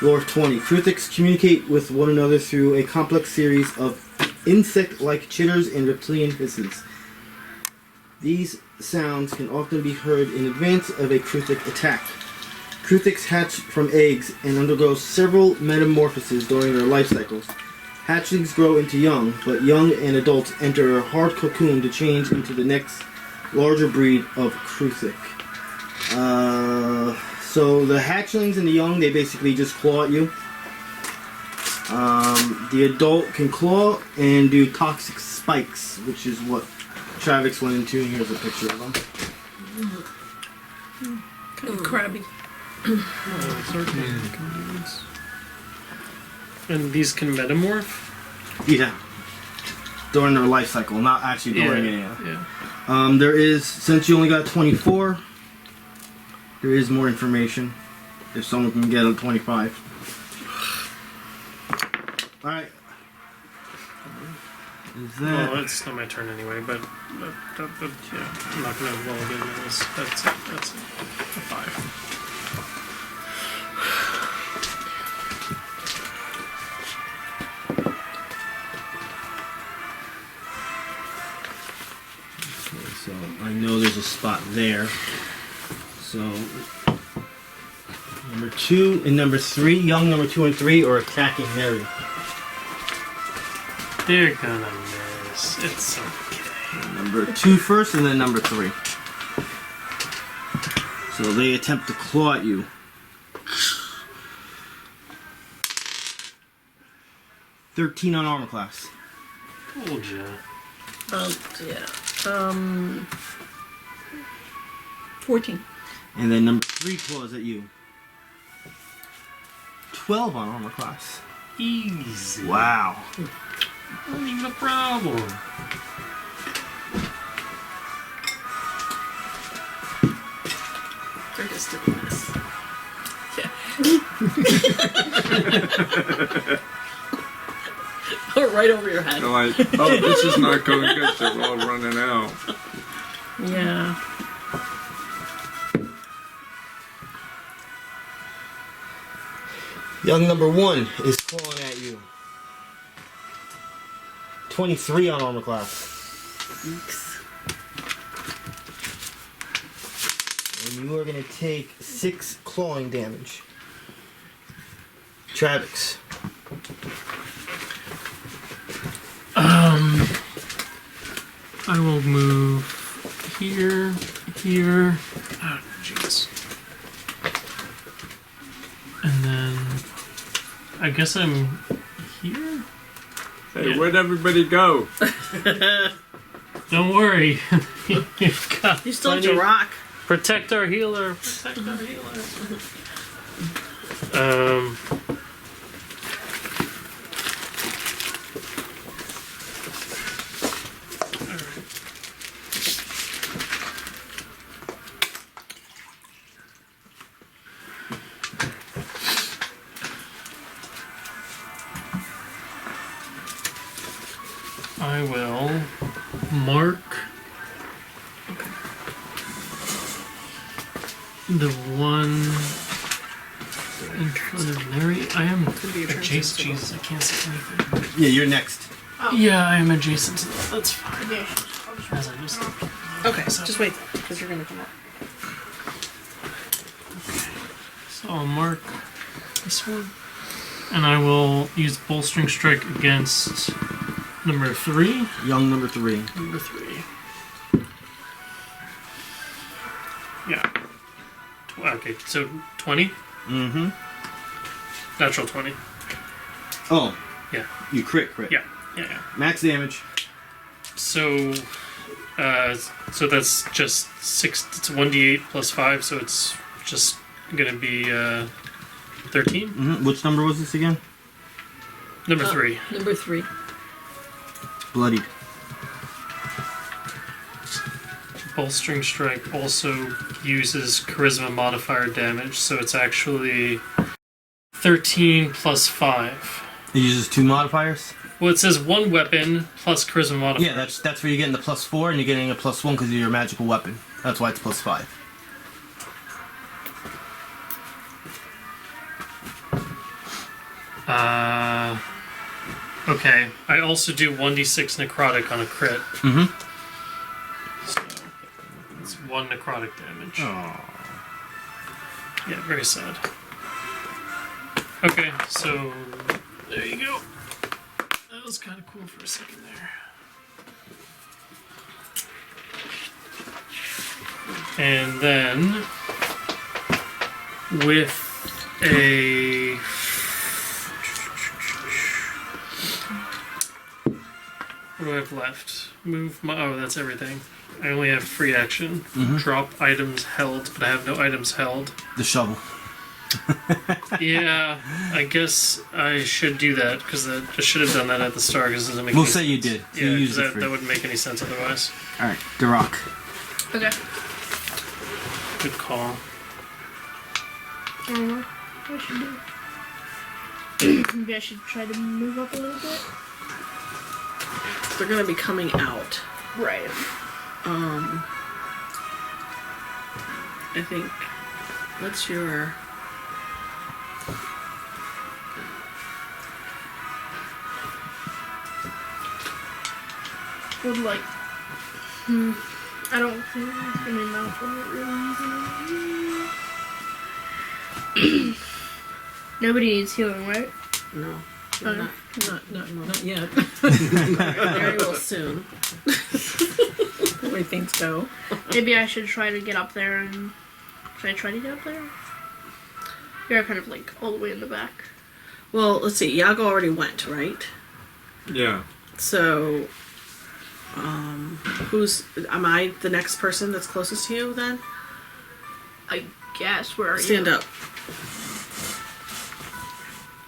Lore 20. Kruthiks communicate with one another through a complex series of insect-like chitters and reptilian hisses. These sounds can often be heard in advance of a Kruthik attack. Kruthiks hatch from eggs and undergo several metamorphoses during their life cycles. Hatchlings grow into young, but young and adults enter a hard cocoon to change into the next larger breed of Kruthik. So the hatchlings and the young, they basically just claw at you. The adult can claw and do toxic spikes, which is what Travex went into. Here's a picture of them. Kind of crabby. And these can metamorph? Yeah. During their life cycle, not actually during it. Yeah. There is, since you only got 24, there is more information. If someone can get a 25. Alright. Is that... Well, it's not my turn anyway, but yeah, I'm not going to roll again. That's it. That's it. A 5. So I know there's a spot there. So number 2 and number 3, young number 2 and 3 are attacking Neri. They're gonna miss. It's okay. Number 2 first and then number 3. So they attempt to claw at you. 13 on armor class. Told ya. Yeah. 14. And then number 3 claws at you. 12 on armor class. Easy. Wow. Not even a problem. They're just doing this. Yeah. Right over your head. They're like, oh, this is not going good. They're all running out. Yeah. Young number 1 is clawing at you. 23 on armor class. Eeks. And you are going to take 6 clawing damage. Travex. I will move here. Oh, jeez. And then I guess I'm here. Hey, Yeah. where'd everybody go? Don't worry. You've got You still have plenty- Darrack. Protect our healer. Protect our healer. I will mark the one in front of Neri. I am be a adjacent. transition. Jesus, I can't see anything. Yeah, you're next. Yeah, I am adjacent to that. That's fine. As I just Okay, just wait, because you're gonna come up. so I'll mark this one, and I will use bolstering strike against number 3. Young number 3. Number 3. Yeah. Okay, so 20. Mm-hmm. Natural 20. Oh. Yeah. You crit. Yeah. Max damage. So that's just 6. It's 1d8 plus 5, so it's just gonna be 13. Mm-hmm. Which number was this again? Number 3. Number 3. Bloodied. Bolstering strike also uses charisma modifier damage, so it's actually 13 plus 5. It uses 2 modifiers? Well, it says 1 weapon plus charisma modifier. Yeah, that's where you're getting the +4 and you're getting a +1 because of your magical weapon. That's why it's +5. Okay. I also do 1d6 necrotic on a crit. Mm-hmm. So it's 1 necrotic damage. Oh. Yeah, very sad. Okay, so there you go. That was kind of cool for a second there. And then with a what do I have left? Move my that's everything. I only have free action. Mhm. Drop items held, but I have no items held. The shovel. Yeah, I guess I should do that because I should have done that at the start because it doesn't make. We'll any say you sense. did. So Yeah, you 'cause used it that free. wouldn't make any sense otherwise. Alright, Darrack. Okay. Good call. I don't know what I should do. Maybe I should try to move up a little bit. They're gonna be coming out. Right. I think. What's your? Would like. I don't think. I mean, that's not really easy. Nobody needs healing, right? No. Okay. Not yet. Very well soon. The way things go. Maybe I should try to get up there and. Should I try to get up there? You're kind of like all the way in the back. Well, let's see. Yago already went, right? Yeah. So, am I the next person that's closest to you then? I guess. Where are you? Stand up.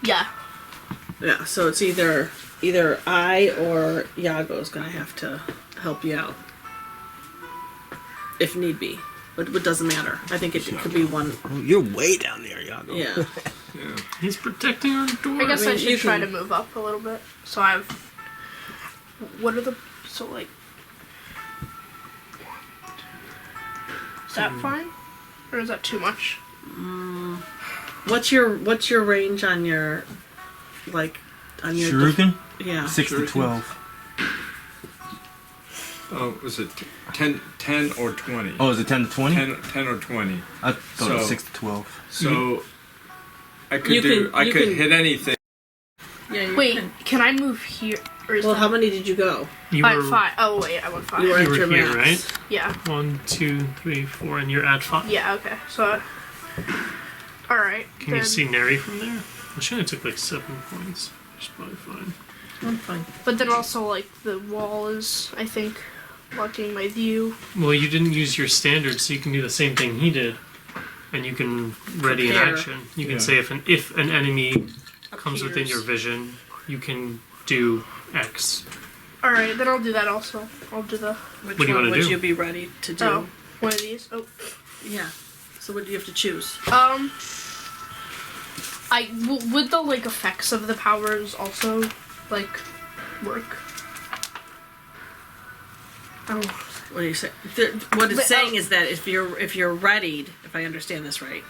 Yeah. Yeah, so it's either I or Yago's gonna have to help you out. If need be. But it doesn't matter. I think it could be one. Oh, you're way down there, Yago. Yeah. Yeah. He's protecting our door. I guess I I mean, should you try can- to move up a little bit. So I have. What are the. So, like. Is that fine? Or is that too much? What's your range on your on your Shuriken? yeah. 6 to 12. Oh, was it 10 or 20? Oh, is it 10 to 20? 10 or 20. I thought it was So- 6 to 12. So I could You do. can- I you could can- hit anything. Yeah, you Wait, can- can I move here? Or is Well, that how many did you go? You five, were, five? Oh, wait, I went 5. You were you at were your here, max. right? Yeah. 1, 2, 3, 4, and you're at 5. Yeah, okay. So. Alright. Can you see Neri from there? Well, she only took like 7 points. She's probably fine. I'm fine. But then also, like, the wall is, I think, blocking my view. Well, you didn't use your standard, so you can do the same thing he did, and you can ready an Prepare. action. You can Yeah. say if an enemy comes within Appears. your vision, you can do X. Alright, then I'll do that also. I'll do the. Which What do you one wanna would do? you be ready to do? Oh, one of these. Oh. Yeah. So what do you have to choose? Would the, like, effects of the powers also, like, work? Oh. What do you say? What it's But, saying is that if you're readied, if I understand this right,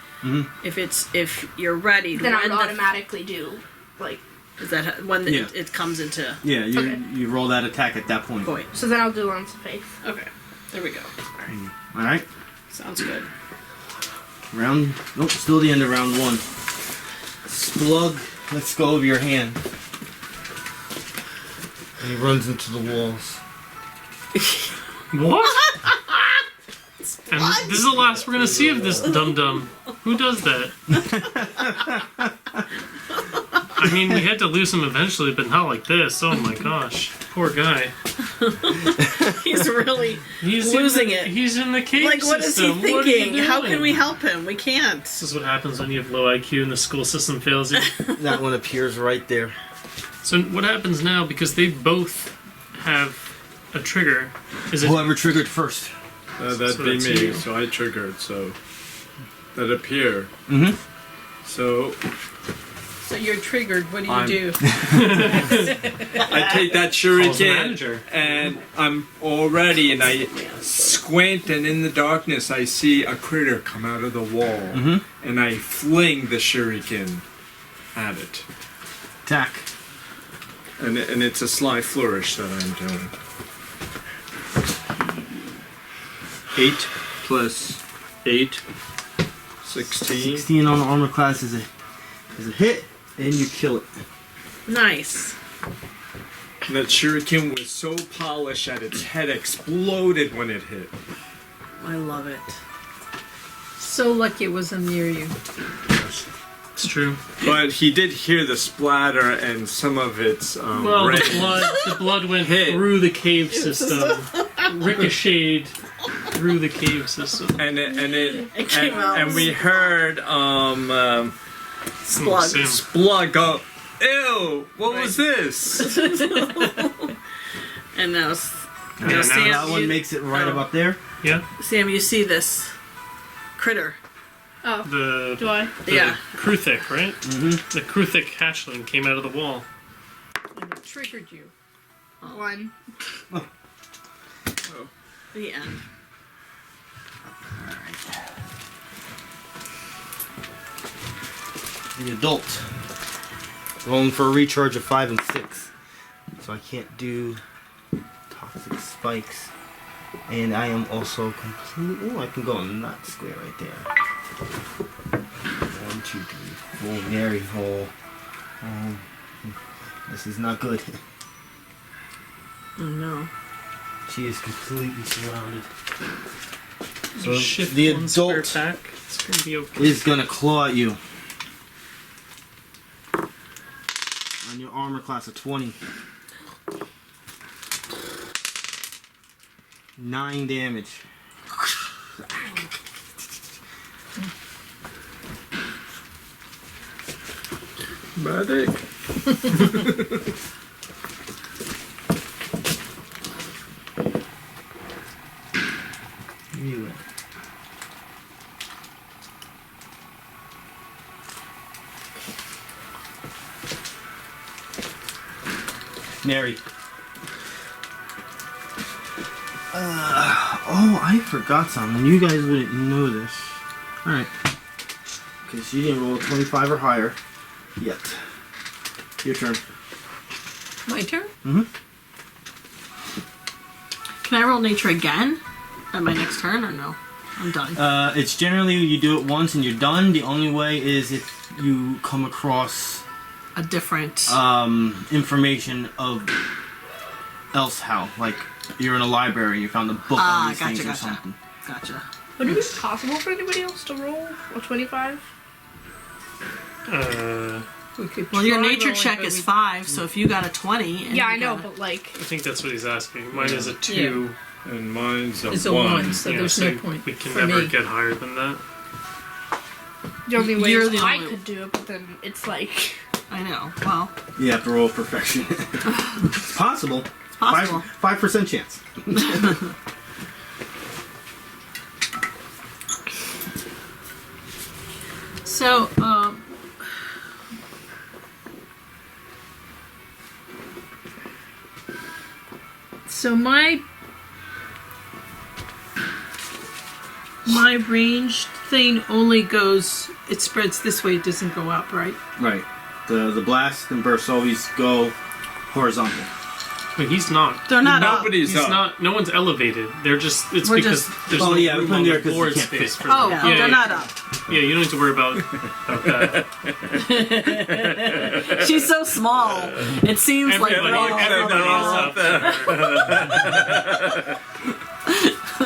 if you're ready, Then I would when the- automatically do, like. is that when Yeah. it comes into Yeah, you Okay. you roll that attack at that point. point? So then I'll do Lance of Faith. Okay, there we go. Alright. Sounds good. Round. Nope, still the end of round 1. Splug, let's go over your hand. And he runs into the walls. What? And this is the last we're gonna see of this dum-dum. Who does that? I mean, we had to lose him eventually, but not like this. Oh my gosh. Poor guy. He's really He's losing in the, it. He's in the cave like, what is he system. What are you thinking? How can doing? we help him? We can't. This is what happens when you have low IQ and the school system fails you. That one appears right there. So what happens now, because they both have a trigger, is it... Whoever triggered first. That'd So be that's me. you. So I triggered. So that appear. Mm-hmm. So So you're triggered. What do you I'm- do? I take that Calls the shuriken manager. and I'm all ready, and I squint, and in the darkness I see a critter come out of the wall, and I fling the shuriken at it, Attack. and it's a sly flourish that I'm doing. 8 plus 8, 16. 16 on the armor class is a hit, and you kill it. Nice. And that shuriken was so polished that its head exploded when it hit. I love it. So lucky it wasn't near you. It's true. But he did hear the splatter and some of its Well, rays. the blood went Hit. through the cave system, ricocheted through the cave system. and It came out. and we heard Splug. Sam. Splug go, ew, what was this? And now, Yeah, now now Sam, That one makes it right oh. about there. Yeah, Sam, you see this critter? Oh, the do I? Yeah. Kruthik, right? Mm-hmm. The Kruthik hatchling came out of the wall. And it triggered you. 1. The end. The adult. Rolling for a recharge of 5 and 6. So I can't do toxic spikes. And I am also completely... Oh, I can go on that square right there. 1, 2, 3, 4. Neri. Oh. This is not good. Oh no. She is completely surrounded. So Shift the one square adult back. It's gonna be okay. is gonna claw at you. On your armor class of 20. 9 damage. Medic. Anyway. Neri. Oh, I forgot something. You guys wouldn't know this. Alright. Because you didn't roll a 25 or higher yet. Your turn. My turn? Mm-hmm. Can I roll nature again at my next turn or no? I'm done. It's generally you do it once and you're done. The only way is if you come across A different. information of else how. Like you're in a library, you found a book on these things or something. Gotcha. Would it be possible for anybody else to roll a 25? We could Well, your try nature rolling, check but is we- 5, so if you got a 20. And Yeah, you I know, got a- but like, I think that's what he's asking. Mine is a 2. And mine's a It's a 1. 1, so Yeah, there's so no point we can for never me. get higher than that. the only way You're is the I only- could do it, but then it's like, I know. Well, You have to roll perfection. It's possible. it's possible. 5% chance. So, so my ranged thing only goes. It spreads this way. It doesn't go up, right? Right. The blast and bursts always go horizontal. But he's not. They're not up. Nobody's He's up. not. No one's elevated. They're just. It's We're because just- there's Oh, no yeah, we room put on them there the 'cause you board can't space fit. for Oh, them. they're not up. Yeah, you don't need to worry about that. She's so small. It seems like Everybody, we're all everybody is up.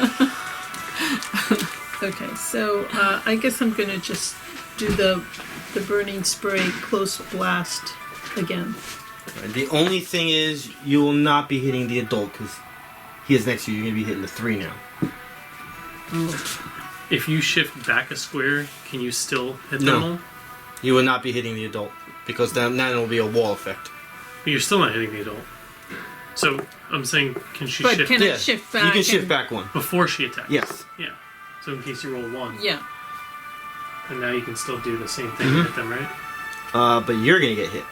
Okay. So I guess I'm gonna just do the burning spray close blast again. The only thing is, you will not be hitting the adult because he is next to you. You're going to be hitting the 3 now. If you shift back a square, can you still hit No. them all? You will not be hitting the adult because then it will be a wall effect. But you're still not hitting the adult. So I'm saying, can she But shift can I Yeah, shift back? You can shift and- back one. before she attacks? Yes. Yeah. So in case you roll 1, Yeah. and now you can still do the same thing Mm-hmm. and hit them, right? But you're going to get hit.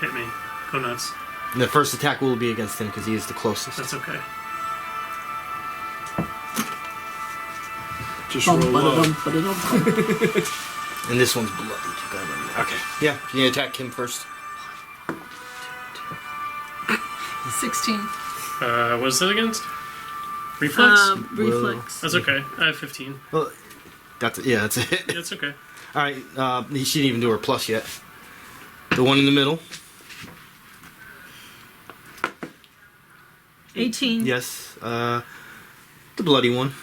Hit me. Go nuts. And the first attack will be against him because he is the closest. That's okay. Just roll low. And this one's bloody. You gotta remember. Okay. Yeah, you can attack him first. 16. What is that against? Reflex? Reflex. That's okay. I have 15. Well, that's a hit. That's okay. All right. He shouldn't even do her plus yet. The one in the middle. 18. Yes. The bloody one.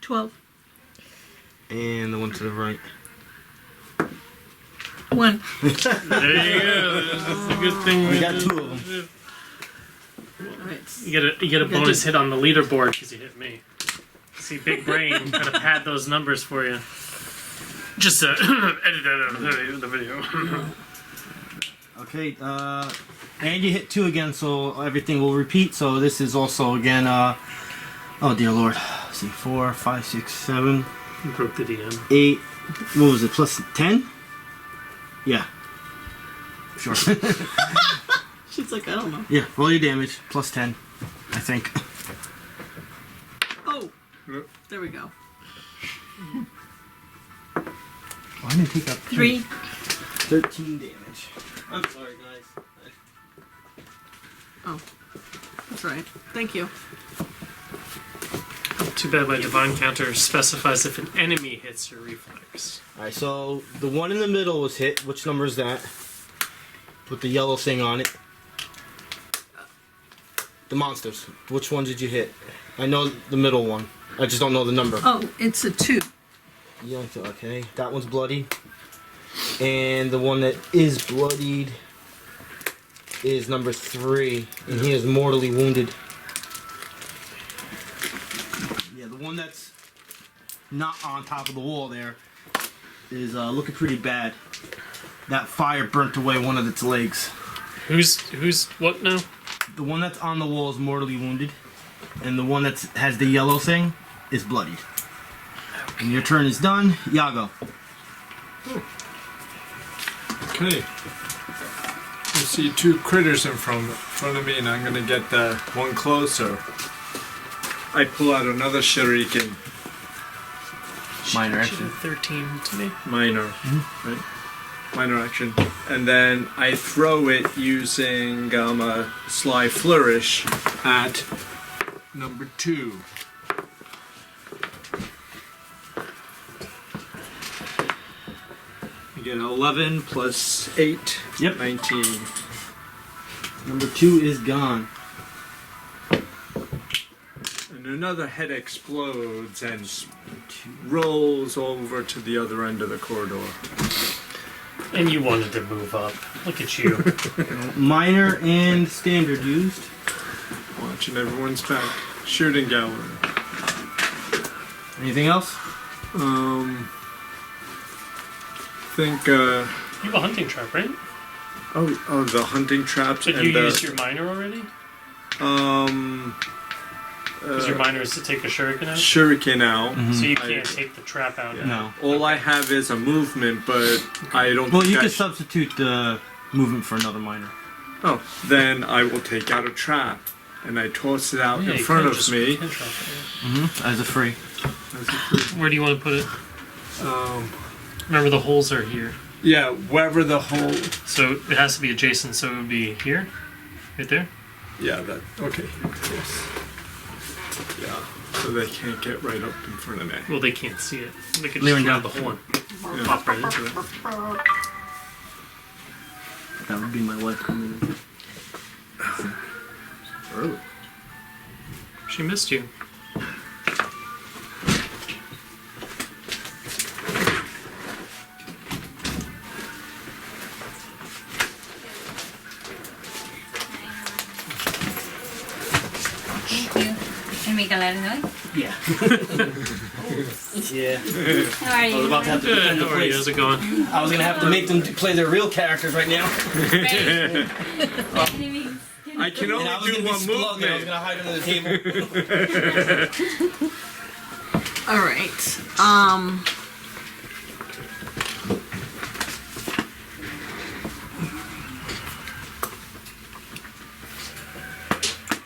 12. And the one to the right. 1. There you go. That's a good thing. We got 2 of them. Alright. You get a bonus hit on the leaderboard because you hit me. See, big brain gotta pad those numbers for you. Just edit that out of the video. Okay, and you hit 2 again, so everything will repeat. So this is also again, oh dear lord. Let's see, 4, 5, 6, 7, You broke the DM. 8. What was it? Plus 10? Yeah. Sure. She's like, I don't know. Yeah, roll your damage. Plus 10, I think. Oh, there we go. Oh, I didn't take up 3. 13 damage. I'm sorry, guys. Oh, that's right. Thank you. Too bad my divine counter specifies if an enemy hits your reflex. Alright, so the one in the middle was hit. Which number is that? With the yellow thing on it. The monsters. Which one did you hit? I know the middle one. I just don't know the number. Oh, it's a 2. Yeah, okay. That one's bloody. And the one that is bloodied is number 3. And he is mortally wounded. The one that's not on top of the wall there is looking pretty bad. That fire burnt away one of its legs. Who's what now? The one that's on the wall is mortally wounded, and the one that has the yellow thing is bloodied. And your turn is done. Yago. Okay. You see two critters in front of me, and I'm gonna get the one closer. I pull out another shuriken. Minor She action. did 13 to me. Minor. Right? Minor action. And then I throw it using a sly flourish at number 2. You get 11 plus 8. Yep. 19. Number 2 is gone. And another head explodes and rolls over to the other end of the corridor. And you wanted to move up. Look at you. Minor and standard used. Watching everyone's back. Shooting gallery. Anything else? Think, You have a hunting trap, right? oh, the hunting traps But and you the, used your minor already? Because your minor is to take a shuriken out? shuriken out. So you I- can't take the trap out. No. All I have is a movement, but I don't. Well, think you I can sh- substitute the movement for another minor. Oh, then I will take out a trap and I toss it out Yeah, in you front can of just me. pinch off As a free. it. Where do you want to put it? Remember the holes are here. Yeah, wherever the hole. So it has to be adjacent, so it would be here? Right there? Yeah, that. Okay. Yes. Yeah. So they can't get right up in front of me. Well, they can't see it. They can just Lyrindel. grab the hole and pop right into it. That would be my wife coming in. Early. She missed you. Thank you. Can we make a loud noise? Yeah. Yeah. How are I was you? about to have to Good. defend the How are you? place. How's it going? I was gonna have to make them play their real characters right now. Great. Enemies. I can And I was only do gonna be one Splug, and I was movement. gonna hide under the table. All right.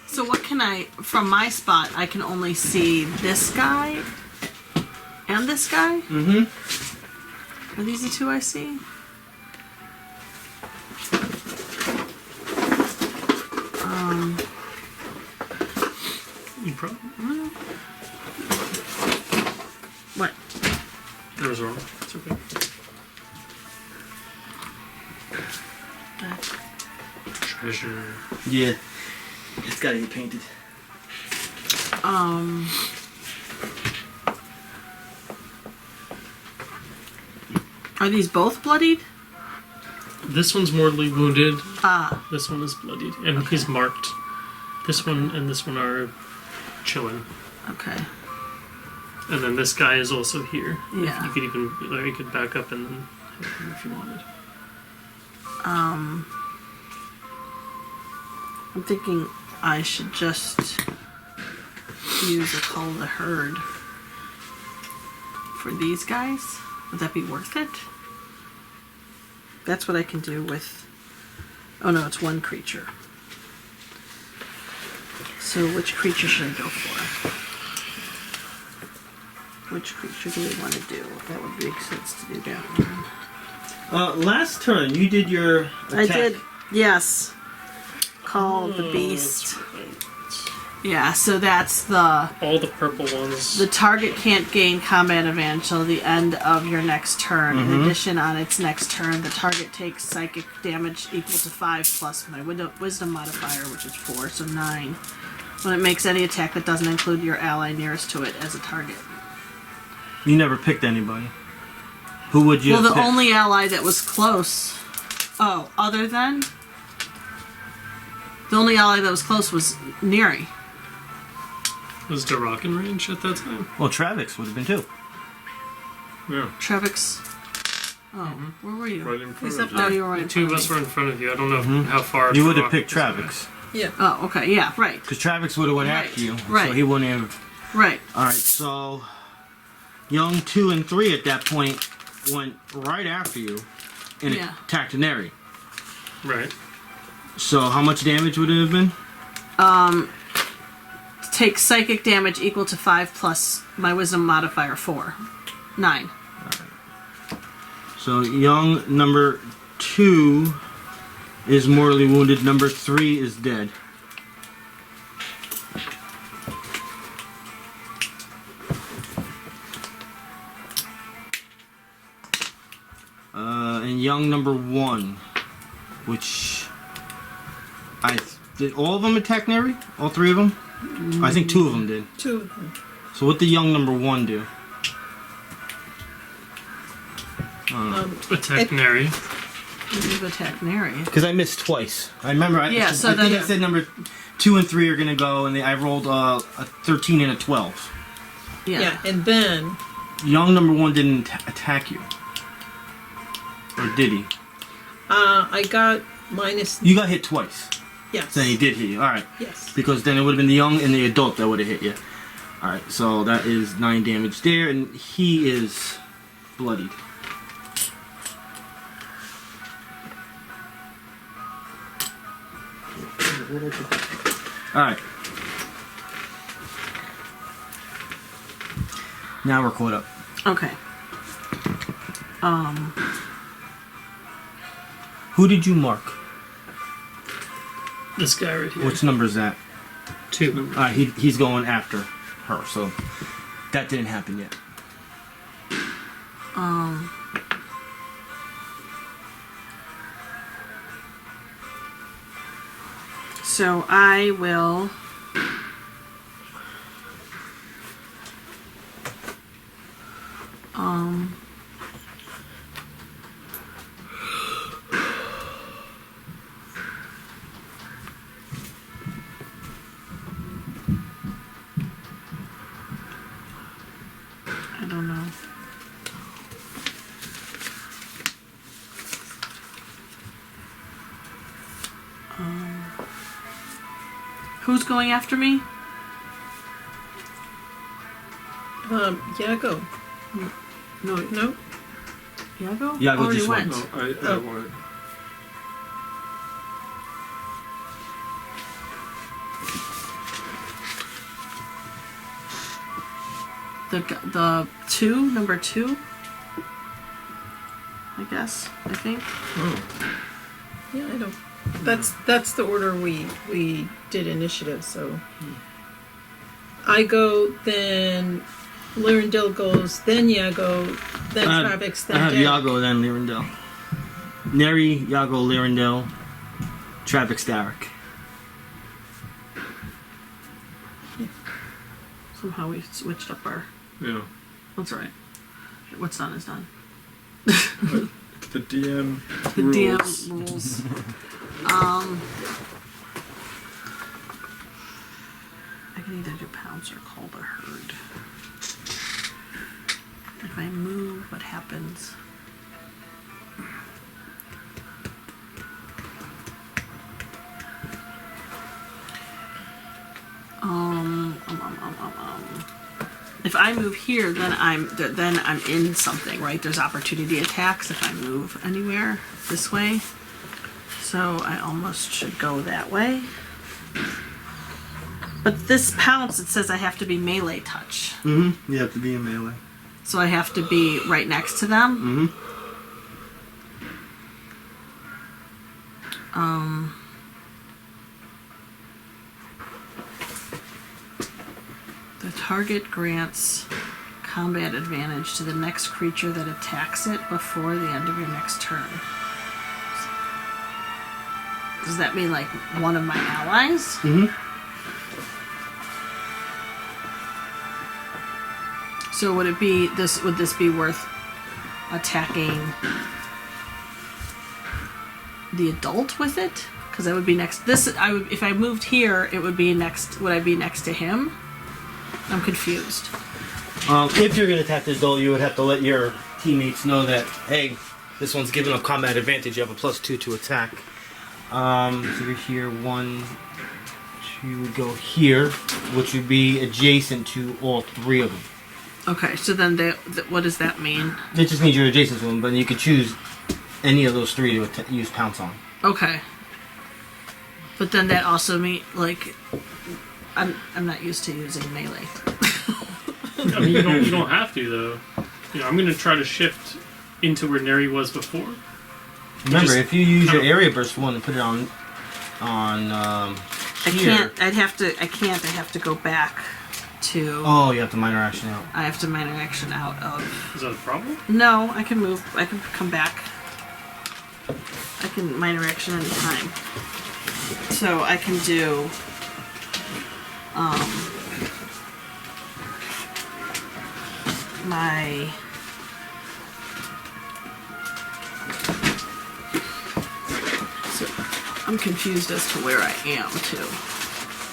So what can I, from my spot, I can only see this guy and this guy? Mm-hmm. Are these the two I see? You probably. What? That was wrong. It's okay. Treasure. Yeah. It's gotta get painted. Are these both bloodied? This one's mortally wounded. Ah, This one is bloodied. And he's marked. This one and this one are chilling. okay. And then this guy is also here. Yeah. You could even, or you could back up and then hit him if you wanted. I'm thinking I should just use a call the herd for these guys. Would that be worth it? That's what I can do with. Oh no, it's one creature. So which creature should I go for? Which creature do we want to do? That would make sense to do that one. Last turn you did your attack. I did, yes. Call the beast. Yeah, so that's the All the purple ones. the target can't gain combat advantage till the end of your next turn. In addition, on its next turn, the target takes psychic damage equal to 5 plus my wisdom modifier, which is 4, so 9. When it makes any attack that doesn't include your ally nearest to it as a target. You never picked anybody. Who would you Well, have the picked? only ally that was close. Oh, other than? The only ally that was close was Neri. Was Darrack in range at that time? Well, Travex would have been too. Yeah, Travex. Oh, where were you? right in front He's of up you. there. Oh, you were right. in Two of front us me. were in front of you. I don't know how far. You would have Darrack picked was away. Travex. Yeah. Oh, okay, yeah, right, Because Travex would have went Right, after you. So right. he wouldn't have. right. Alright, so. Young 2 and 3 at that point went right after you and Yeah. attacked Neri. Right. So how much damage would it have been? Take psychic damage equal to 5 plus my wisdom modifier 4. 9. So young number 2 is mortally wounded. Number 3 is dead. And young number 1, which did all of them attack Neri? All 3 of them? I think 2 of them did. 2 of them. So what did young number 1 do? Attack Neri. You've attacked Neri. Because I missed twice. I remember. Yeah, so I think then- it said number 2 and 3 are gonna go, and I rolled a 13 and a 12. Yeah. And then Young number 1 didn't attack you, or did he? I got minus. You got hit twice. Yes. Then he did hit you. All right. Yes. Because then it would have been the young and the adult that would have hit you. All right. So that is 9 damage there, and he is bloodied. All right. Now we're caught up. Okay. Who did you mark? This guy right here. Which number is that? 2. He's going after her, so that didn't happen yet. So I will. I don't know. Who's going after me? Yago. No, No. Yago? Yago Already just went. No, I Oh. want. The number 2. I guess. I think. Yeah, I don't. That's the order we did initiative. So I go, then Lyrindel goes, then Yago, then Travex, then I have Darrack. Yago, then Lyrindel. Neri, Yago, Lyrindel, Travex, Darrack. Somehow we switched up our. Yeah. That's right. What's done is done. The DM The rules. DM rules. I can either do pounce or call the herd. If I move, what happens? If I move here, then I'm in something, right? There's opportunity attacks if I move anywhere this way. So I almost should go that way. But this pounce, it says I have to be melee touch. Mm-hmm. You have to be in melee. So I have to be right next to them. Mm-hmm. The target grants combat advantage to the next creature that attacks it before the end of your next turn. Does that mean like one of my allies? Mm-hmm. So would it be this? Would this be worth attacking the adult with it? Because I would be next. This I would if I moved here. It would be next. Would I be next to him? I'm confused. If you're gonna attack the adult, you would have to let your teammates know that, hey, this one's giving up combat advantage. You have a +2 to attack. So you're here. 1, 2 would go here, which would be adjacent to all 3 of them. Okay, so then what does that mean? It just means you're adjacent to them, but you could choose any of those 3 to use pounce on. Okay. But then that also means, like, I'm not used to using melee. I mean, you don't have to though. You know, I'm gonna try to shift into where Neri was before. Remember, if you use your area burst one and put it on here. I have to go back to. Oh, you have to minor action out. I have to minor action out of. Is that a problem? No, I can move. I can come back. I can minor action anytime. So I can do. My. So I'm confused as to where I am too.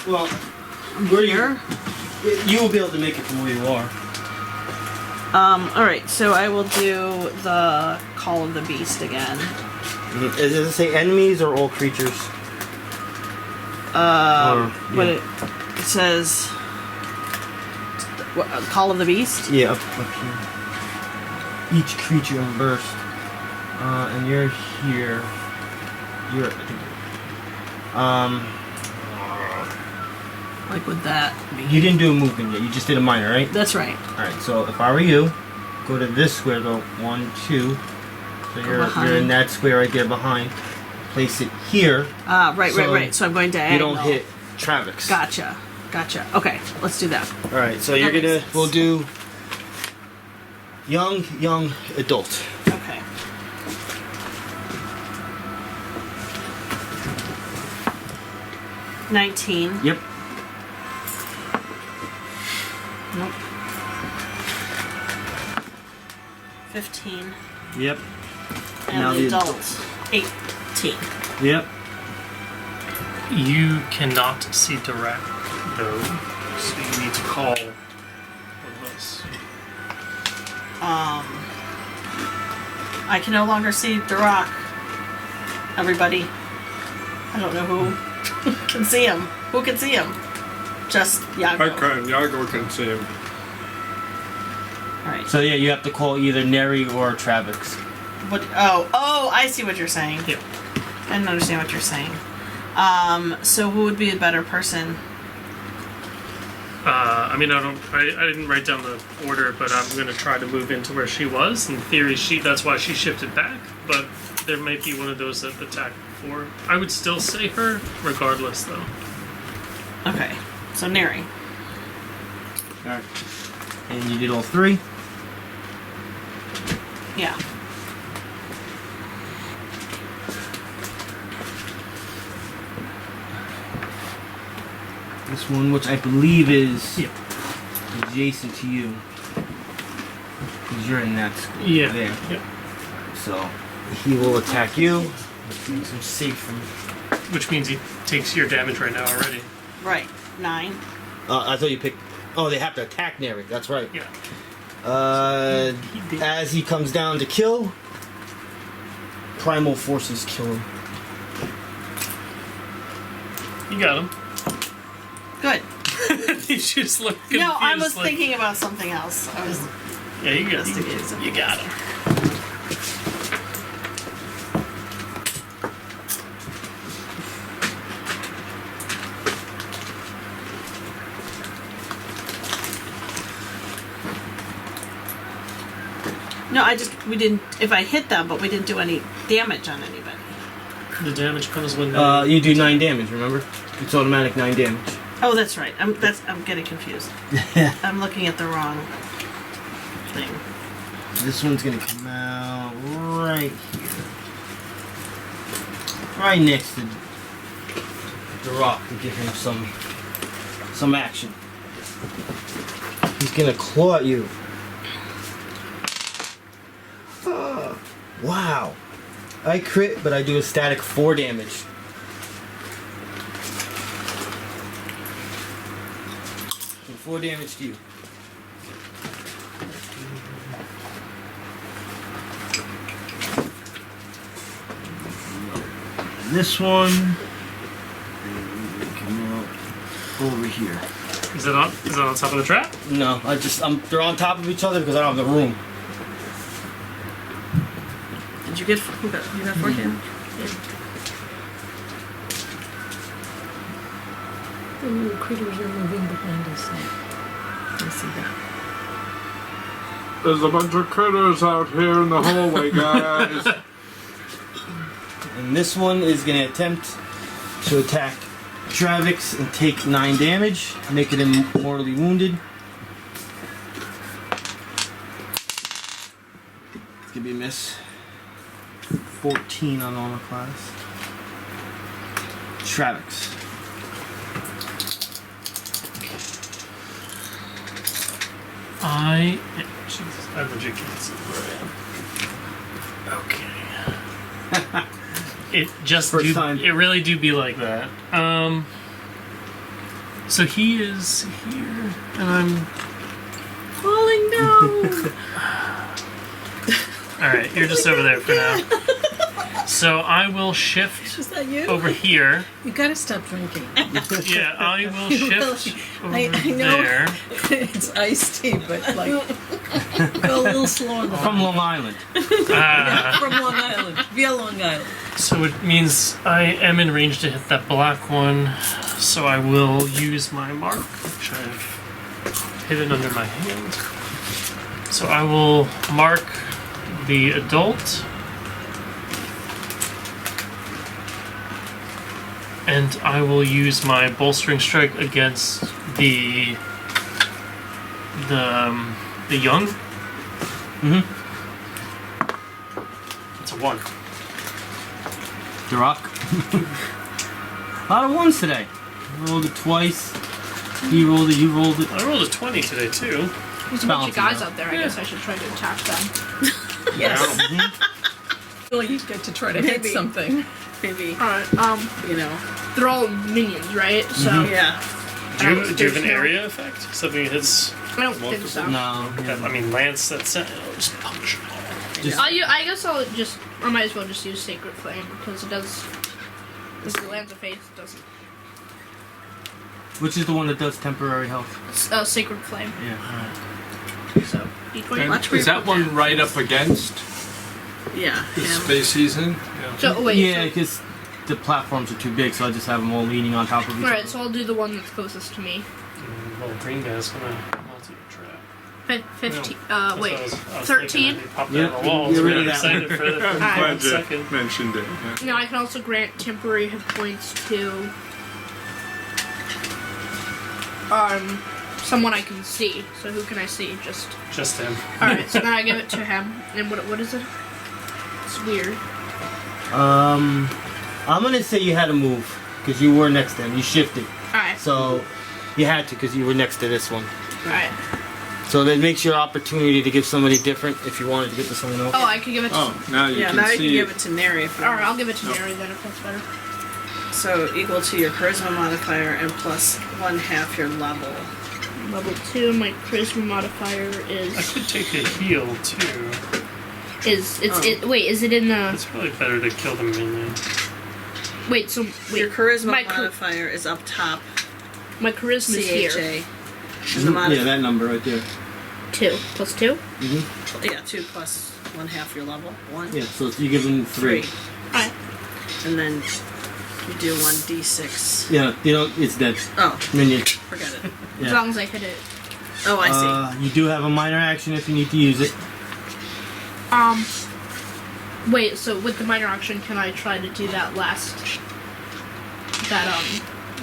Well, Where here? you will be able to make it from where you are. Alright, so I will do the Call of the Beast again. Does it say enemies or all creatures? But it says what, Call of the Beast? Yeah, up here. Each creature in burst. And you're here. You're. Like with that. You didn't do a movement yet. You just did a minor, right? That's right. All right. So if I were you, go to this square. Go 1, 2. So you're in that square right there behind. Place it here. Right. So I'm going You diagonal. don't hit Travex. Gotcha. Okay, let's do that. All right. So you're That makes gonna. sense. We'll do. Young adult. Okay. $19. Yep. Nope. 15. Yep. And Now the the adult. 18. Yep. You cannot see Darrack though, so you need to call one of us. I can no longer see Darrack. Everybody. I don't know who can see him. Who can see him? Just Yago. I can. Yago can see him. Alright. So yeah, you have to call either Neri or Travex. What? Oh, I see what you're saying. Yeah. I didn't understand what you're saying. So who would be a better person? I mean, I didn't write down the order, but I'm gonna try to move into where she was. In theory, that's why she shifted back. But there might be one of those that attacked before. I would still say her, regardless, though. Okay. So Neri. Alright. And you did all 3? Yeah. This one, which I believe is Yeah. adjacent to you. Because you're in that square Yeah. there. Yep. So he will attack you. Which makes him safe from. Which means he takes your damage right now already. Right. 9. I thought you picked. Oh, they have to attack Neri. That's right. Yeah. He did. As he comes down to kill, primal forces kill him. You got him. Good. You just look confused. No, I was like, thinking about something else. I was Yeah, you got investigating something. You got him. No, we didn't. If I hit them, but we didn't do any damage on anybody. The damage comes when You do 9 damage. Remember, it's automatic 9 damage. Oh, that's right. I'm getting confused. I'm looking at the wrong thing. This one's gonna come out right here, right next to the rock to give him some action. He's gonna claw at you. Wow. I crit, but I do a static 4 damage. 4 damage to you. And this one come out over here. Is it on top of the trap? No, they're on top of each other because I don't have the room. Did you get? You got 4 damage. The little critters are moving behind us now. I see that. There's a bunch of critters out here in the hallway, guys. And this one is going to attempt to attack Travex and take 9 damage, making him mortally wounded. It's going to be a miss. 14 on armor class. Travex. Jesus, I legit can't see where I am. Okay. It just First time. It really do be like that. So he is here, and I'm Falling down. all right. You're just over there for now. So I will shift Is that you? over here. You gotta stop drinking. Yeah, I will shift over I know. there. It's iced tea, but like go a little slower than From Long Island. from Long Island, via Long Island. So it means I am in range to hit that black one. So I will use my mark, which I've hidden under my hand. So I will mark the adult. And I will use my bolstering strike against the young. Mm-hmm. It's a 1. Darrack. A lot of ones today. I rolled it twice. He rolled it, you rolled it. I rolled a 20 today too. There's a bunch of guys Balancing out there. I guess I should try to attack them. Yes. Well, you get to try to hit Maybe. something. Maybe. Alright, You know. they're all minions, right? So Yeah. Do you have an area effect? Something that hits. I don't think so. No. I mean, lance. That's it. I'll just punch. I guess I might as well just use Sacred Flame because it does. This lands of faith doesn't. Which is the one that does temporary health? It's, Sacred Flame. Yeah, alright. So D20. Watch where Is you that put one that. right up against Yeah. the him. space he's in? So oh, wait. Yeah, because the platforms are too big, so I just have them all leaning on top of each Alright, other. so I'll do the one that's closest to me. Well, green guy's gonna multi trap. 15. That's Wait. what I was 13? thinking. He popped Yep, out of the walls. get rid Really of that excited for the I'm glad 1 you second. mentioned it. Yeah. Now I can also grant temporary hit points to someone I can see. So who can I see? Just him. Alright, so then I give it to him. And what is it? It's weird. I'm gonna say you had to move, because you were next to him. You shifted. Alright. So, you had to, because you were next to this one. Alright. So that makes your opportunity to give somebody different if you wanted to give to someone else. Oh, I could give it to. Oh, now you Yeah. can Now you see can give it to Neri if you Alright, want. I'll give it to Neri then if that's better. So equal to your charisma modifier and plus 1/2 your level. Level 2, my charisma modifier I is could take a heal too. wait, is it in the It's probably better to kill the minion. wait, so wait, Your charisma my char- modifier is up top. my charisma is here. CHA. Is the Yeah, that number right there. 2 plus 2? Yeah, 2 plus 1/2 your level. 1. Yeah, so you give them 3. 3. Alright. And then you do 1d6. Yeah, you know, it's dead. Oh, Minion. forget it. As Yeah. long as I hit it. Oh, I see. You do have a minor action if you need to use it. Wait, so with the minor action can I try to do that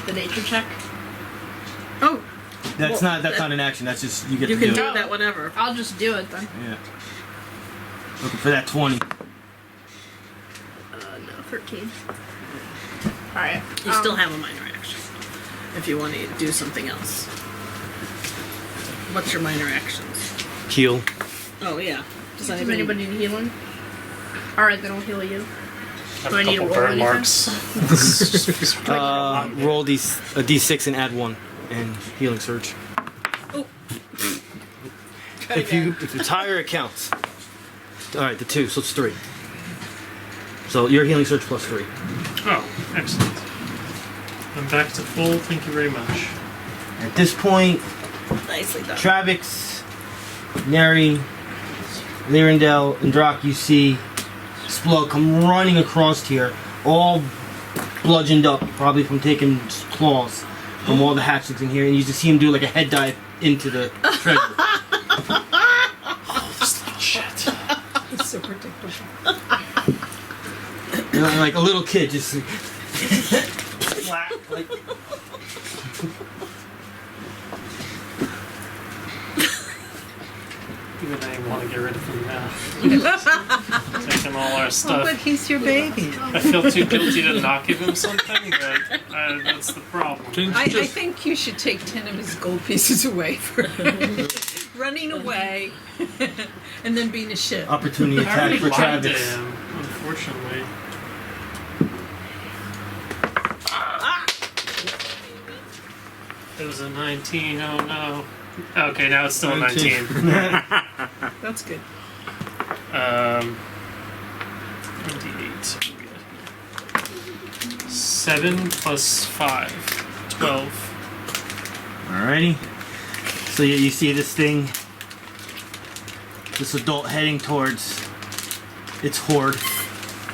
the nature check? Oh, That's Well, not an action. That's just you get you to can do do it. that whenever. I'll just do it then. Yeah. Looking for that 20. No, 13. Alright. You still have a minor action if you want to do something else. What's your minor actions? Heal. Oh, yeah. Does Does anybody... anybody need healing? Alright, then I'll heal you. Have Do I a need to couple roll burn anything? marks. Roll a d6 and add 1, and healing surge. If it's higher, it counts. All right, the 2, so it's 3. So your healing surge plus 3. Oh, excellent. I'm back to full. Thank you very much. At this point, Nicely done. Travex, Neri, Lyrindel, and Darrack, you see Splug come running across here, all bludgeoned up, probably from taking claws from all the hatchets in here, and you just see him do like a head dive into the treasure. Oh, this little shit. It's so predictable. You know, like a little kid, just flat, like. Even I want to get rid of him now. Taking all our Oh, stuff. but he's your baby. I feel too guilty to not give him something, but that's the problem. I think you should take 10 of his gold pieces away for running away and then being a shit. Opportunity I attack already for lied to Travex. him, unfortunately. It was a 19, oh no. Okay, now it's still a 19. That's good. 28. 7 plus 5. 12. Alrighty. So you see this thing, this adult heading towards its horde,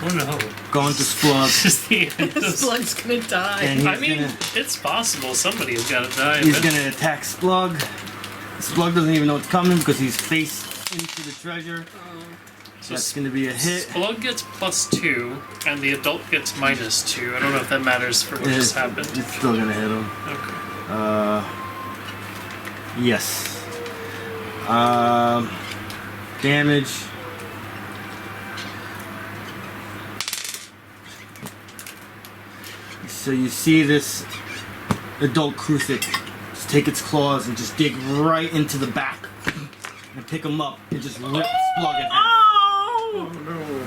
Oh no. going to Splug, Just the end of Slug's gonna die. and I mean, it's possible somebody has got to die. he's but gonna attack Splug. Splug doesn't even know what's coming because he's face into the treasure. so That's gonna be a hit. Splug gets +2, and the adult gets -2. I don't know if that matters for what just happened. It's still gonna hit him. Okay. Yes. Damage. So you see this adult Kruthik just take its claws and just dig right into the back and pick him up and just rip Splug in half. Oh no!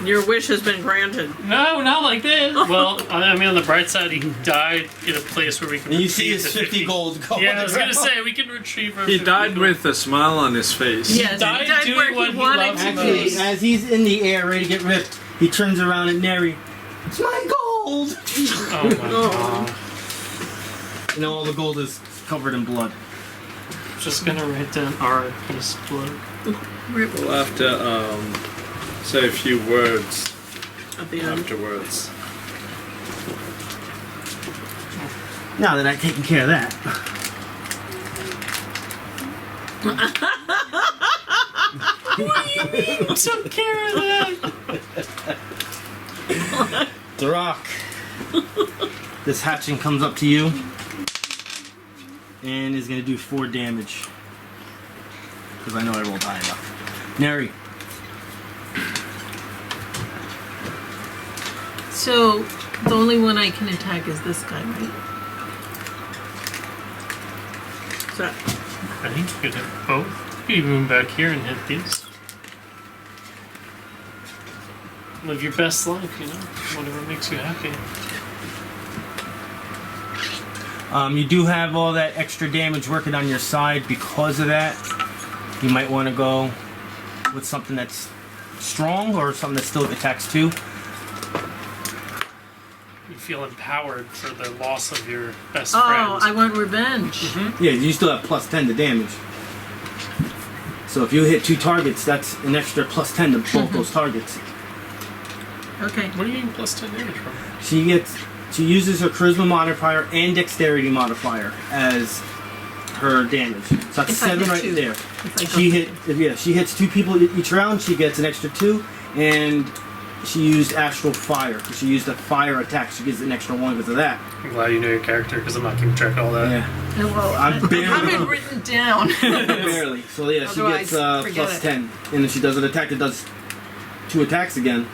Your wish has been granted. No, not like this. Well, I mean, on the bright side, he died in a place where we can And you see retrieve his the 50 gold go. Yeah, I was gonna say we can retrieve our He 50 died gold. with a smile on his face. Yes, died he died doing where what he he wanted loves to Actually, be. as he's in the air ready to get ripped, he turns around at Neri. It's my gold! Oh my god. And all the gold is covered in blood. Just gonna write down R.I.P. Splug. We'll have to say a few words At the end. afterwards. Now that I've taken care of that. Took care of that. Darrack. This hatching comes up to you and is going to do 4 damage. Because I know I rolled high enough. Neri. So the only one I can attack is this guy, right? So, I think you could hit both. You could move back here and hit these. Live your best life, you know? Whatever makes you happy. You do have all that extra damage working on your side. Because of that, you might want to go with something that's strong or something that still attacks 2. You feel empowered for the loss of your best Oh, friend. I want revenge. Yeah, you still have plus 10 to damage. So if you hit 2 targets, that's an extra plus 10 to both those targets. Okay. Where are you getting +10 damage from? She uses her charisma modifier and dexterity modifier as her damage. So that's If I 7 hit right 2. there. If I She hits 2 people each round. She gets an extra 2, and she used astral fire. She used a fire attack. She gets an extra 1 because of that. I'm glad you know your character because I'm not keeping track of all that. Yeah, Well, I'm I have barely- it written down. barely. So yeah, she Otherwise, gets forget plus it. 10, and if she does an attack that does 2 attacks again,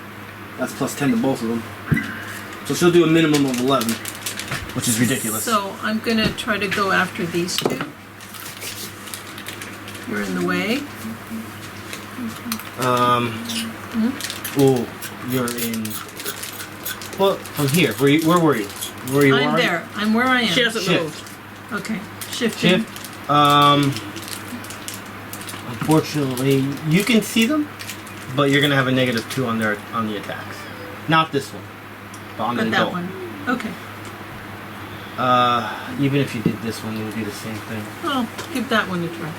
that's plus 10 to both of them. So she'll do a minimum of 11, which is ridiculous. So I'm gonna try to go after these 2. You're in the way. Oh, you're in. Well, from here. Where were you? Where you I'm are? there. I'm where I am. she hasn't Shift. moved. Okay. Shifting. Shift. Unfortunately, you can see them, but you're gonna have a -2 on the attacks. Not this one, but on the But that adult. one. Okay. Even if you did this one, it would be the same thing. Well, give that one a try.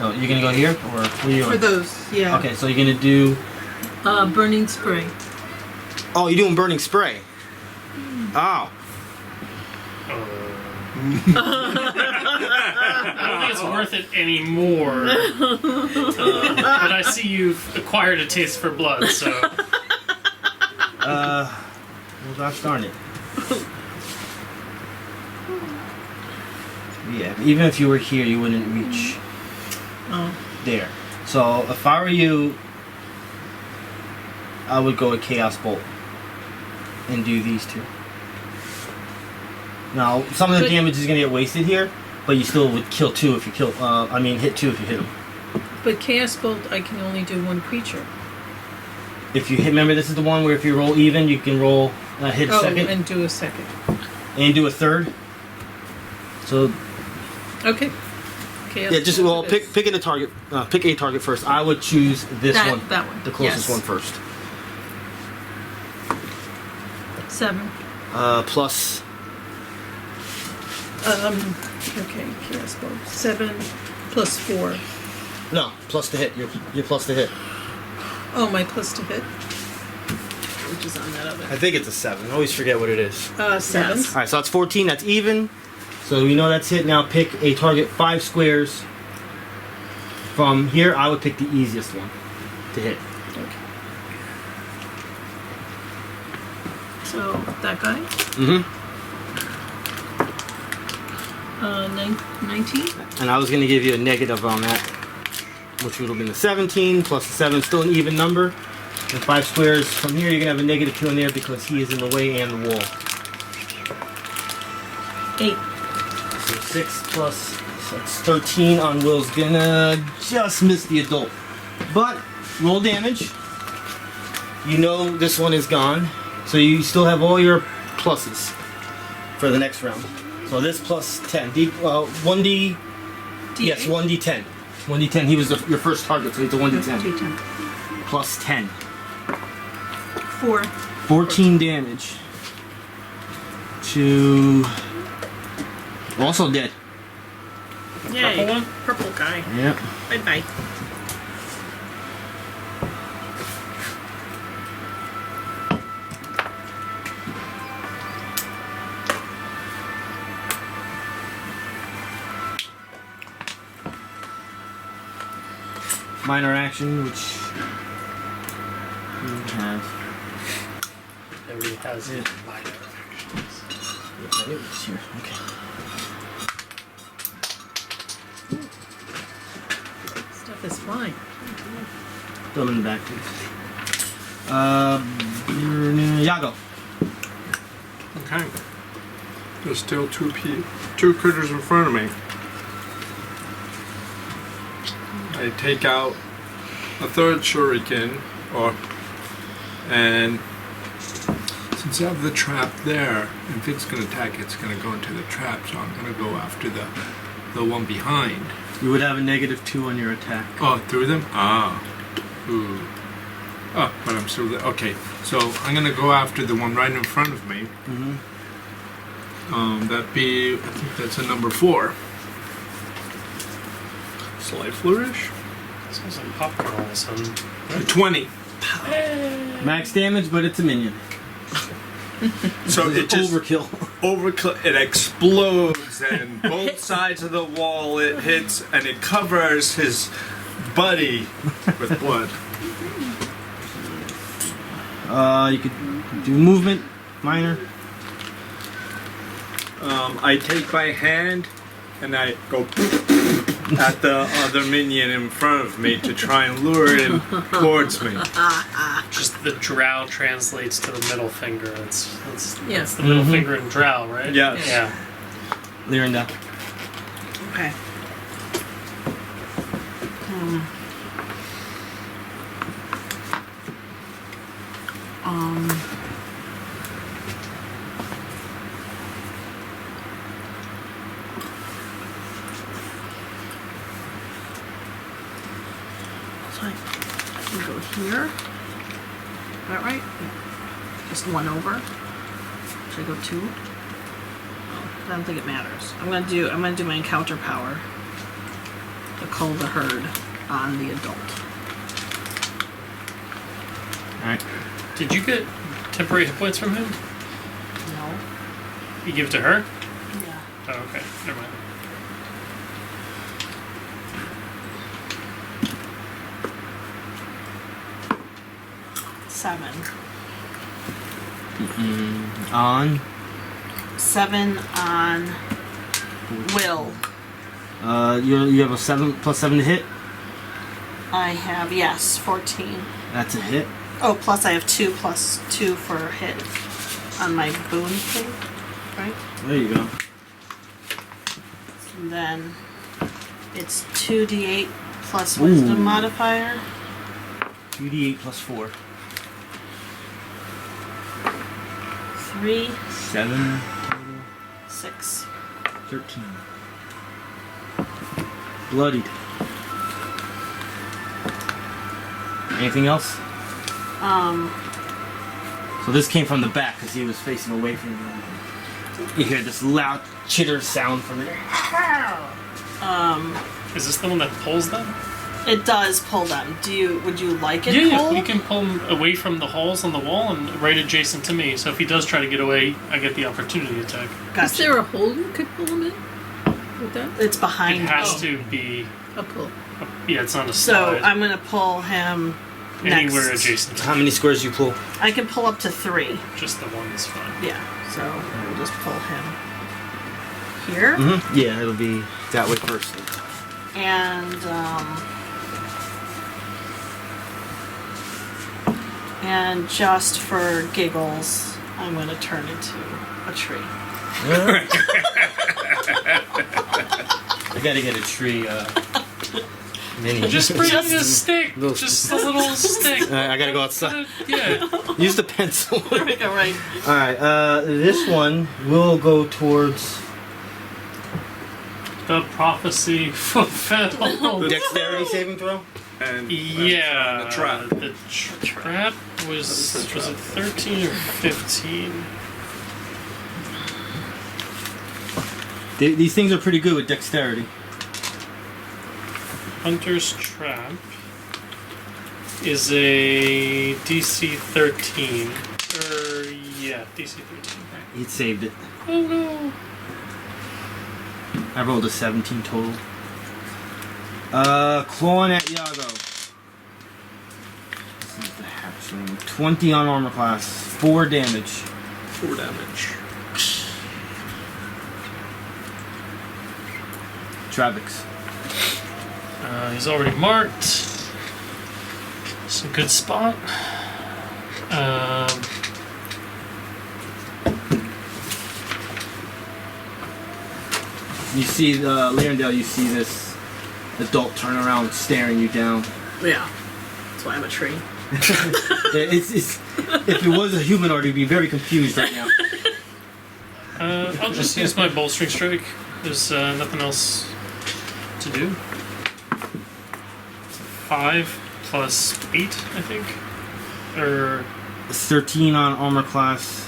Oh, you're gonna go here, or where are you For going? those, yeah. Okay, so you're gonna do. Burning spray. Oh, you're doing burning spray. Oh. I don't think it's worth it anymore. But I see you've acquired a taste for blood, so. Well, gosh darn it. Yeah, even if you were here, you wouldn't reach there. So if I were you, I would go with Chaos Bolt and do these two. Now, some of the damage is gonna get wasted here, but you still would kill 2 if you kill. Hit 2 if you hit them. But Chaos Bolt, I can only do one creature. If you hit, remember this is the one where if you roll even, you can roll hit a second and do a second. and do a third. So Okay. Chaos yeah, just Bolt it is. pick a target. Pick a target first. I would choose this one. That one. The closest Yes. one first. 7. Plus. Okay, Chaos Bolt. 7 plus 4. No, plus to hit. Your plus to hit. Oh, my plus to hit. Which is on that other. I think it's a 7. I always forget what it is. 7. All right, so that's 14. That's even. So we know that's hit. Now pick a target 5 squares. From here, I would pick the easiest one to hit. Okay. So that guy. Mm-hmm. 19. And I was going to give you a negative on that, which would have been the 17 plus the 7, still an even number. And 5 squares from here, you're going to have a -2 in there because he is in the way and the wall. 8. So 6 plus, so that's 13 on Will's gonna just miss the adult. But, roll damage. You know this one is gone, so you still have all your pluses for the next round. So this plus 10, 1d, yes, 1d10. 1d10, he was your first target, so it's a 1d10. D10. Plus 10. 4. 14 damage. To... Also dead. Yay. Purple guy. Yep. Bye-bye. Minor action, which you have. Everybody has Yeah. minor actions. Yes, it was here. Okay. Stuff is fine. Throw them in the back, please. Yago. Okay. There's still two critters in front of me. I take out a third shuriken, and since I have the trap there, if it's going to attack, it's going to go into the trap, so I'm going to go after the one behind. You would have a -2 on your attack. Oh, through them? Ah. Ooh. Oh, but I'm still there. Okay, so I'm going to go after the one right in front of me. Mm-hmm. That'd be, I think that's a number 4. Slight flourish. Sounds like popcorn all of a sudden. 20. Max damage, but it's a minion. So it just overkill. it explodes, and both sides of the wall it hits, and it covers his buddy with blood. You could do movement, minor. I take my hand and I go at the other minion in front of me to try and lure him towards me. Just the drow translates to the middle finger. That's Yes. the middle finger in drow, right? Yes. Yeah. Lyrindel. Okay. here. Is that right? Just one over. Should I go 2? Oh, I don't think it matters. I'm gonna do my encounter power to cull the herd on the adult. Alright. Did you get temporary hit points from him? No. You give it to her? Yeah. Oh, okay. Never mind. Seven. On. 7 on will. You have a 7+7 to hit. I have, yes, 14. That's a hit. Oh, plus I have 2 plus 2 for hit on my boon thing, right? There you go. And then it's 2d8 plus wisdom modifier. 2d8 plus 4. 3, 7 total. 6. 13. Bloodied. Anything else? So this came from the back because he was facing away from you. You hear this loud chitter sound from it. Is this the one that pulls them? It does pull them. Would you like it Yeah, pulled? you can pull him away from the holes on the wall and right adjacent to me. So if he does try to get away, I get the opportunity attack. Gotcha. Is there a hole you could pull him in? With that? It's behind. It has to be. A pull. Yeah, it's on a So slide. I'm gonna pull him Anywhere next. adjacent to How many squares you pull? I can pull up to 3. just the one is fine. Yeah. So we'll just pull him here. Mm-hmm. Yeah, it'll be that way first. And just for giggles, I'm gonna turn into a tree. I gotta get a tree mini. Just bring Just- a stick. Little- Just a little stick. I gotta go outside. Yeah. Use the pencil. Right, all right. Alright, this one will go towards The prophecy fulfilled. dexterity saving throw. And Yeah. the trap. The trap was it 13 or 15? These things are pretty good with dexterity. Hunter's trap is a DC 13. Yeah, DC 13. He saved it. Oh no. I rolled a 17 total. Clawing at Yago. This is the Hafling. 20 on armor class. 4 damage. 4 damage. Travex. He's already marked. It's a good spot. You see the Lyrindel, you see this adult turn around staring you down. Yeah. That's why I'm a tree. It's if it was a humanoid, he'd be very confused right now. I'll just use my bolstering strike. There's nothing else to do. 5 plus 8, I think. Or It's 13 on armor class.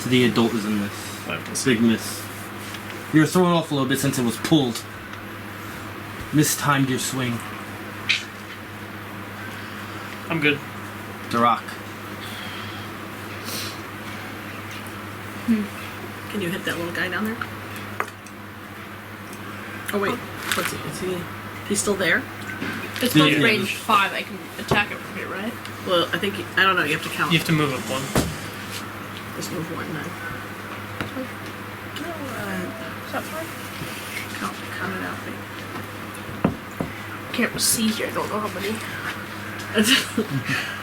To the adult is a miss. 5 plus Big miss. You're thrown off a little bit since it was pulled. Mistimed your swing. I'm good. Darrack. Can you hit that little guy down there? Oh wait, what's he? Is he? He's still there? It's Yeah. not range 5. I can attack it from here, right? Well, I think I don't know. You have to count. You have to move up 1. Just move 1 then. Is that fine? Count it out. Can't see here. I don't know how many.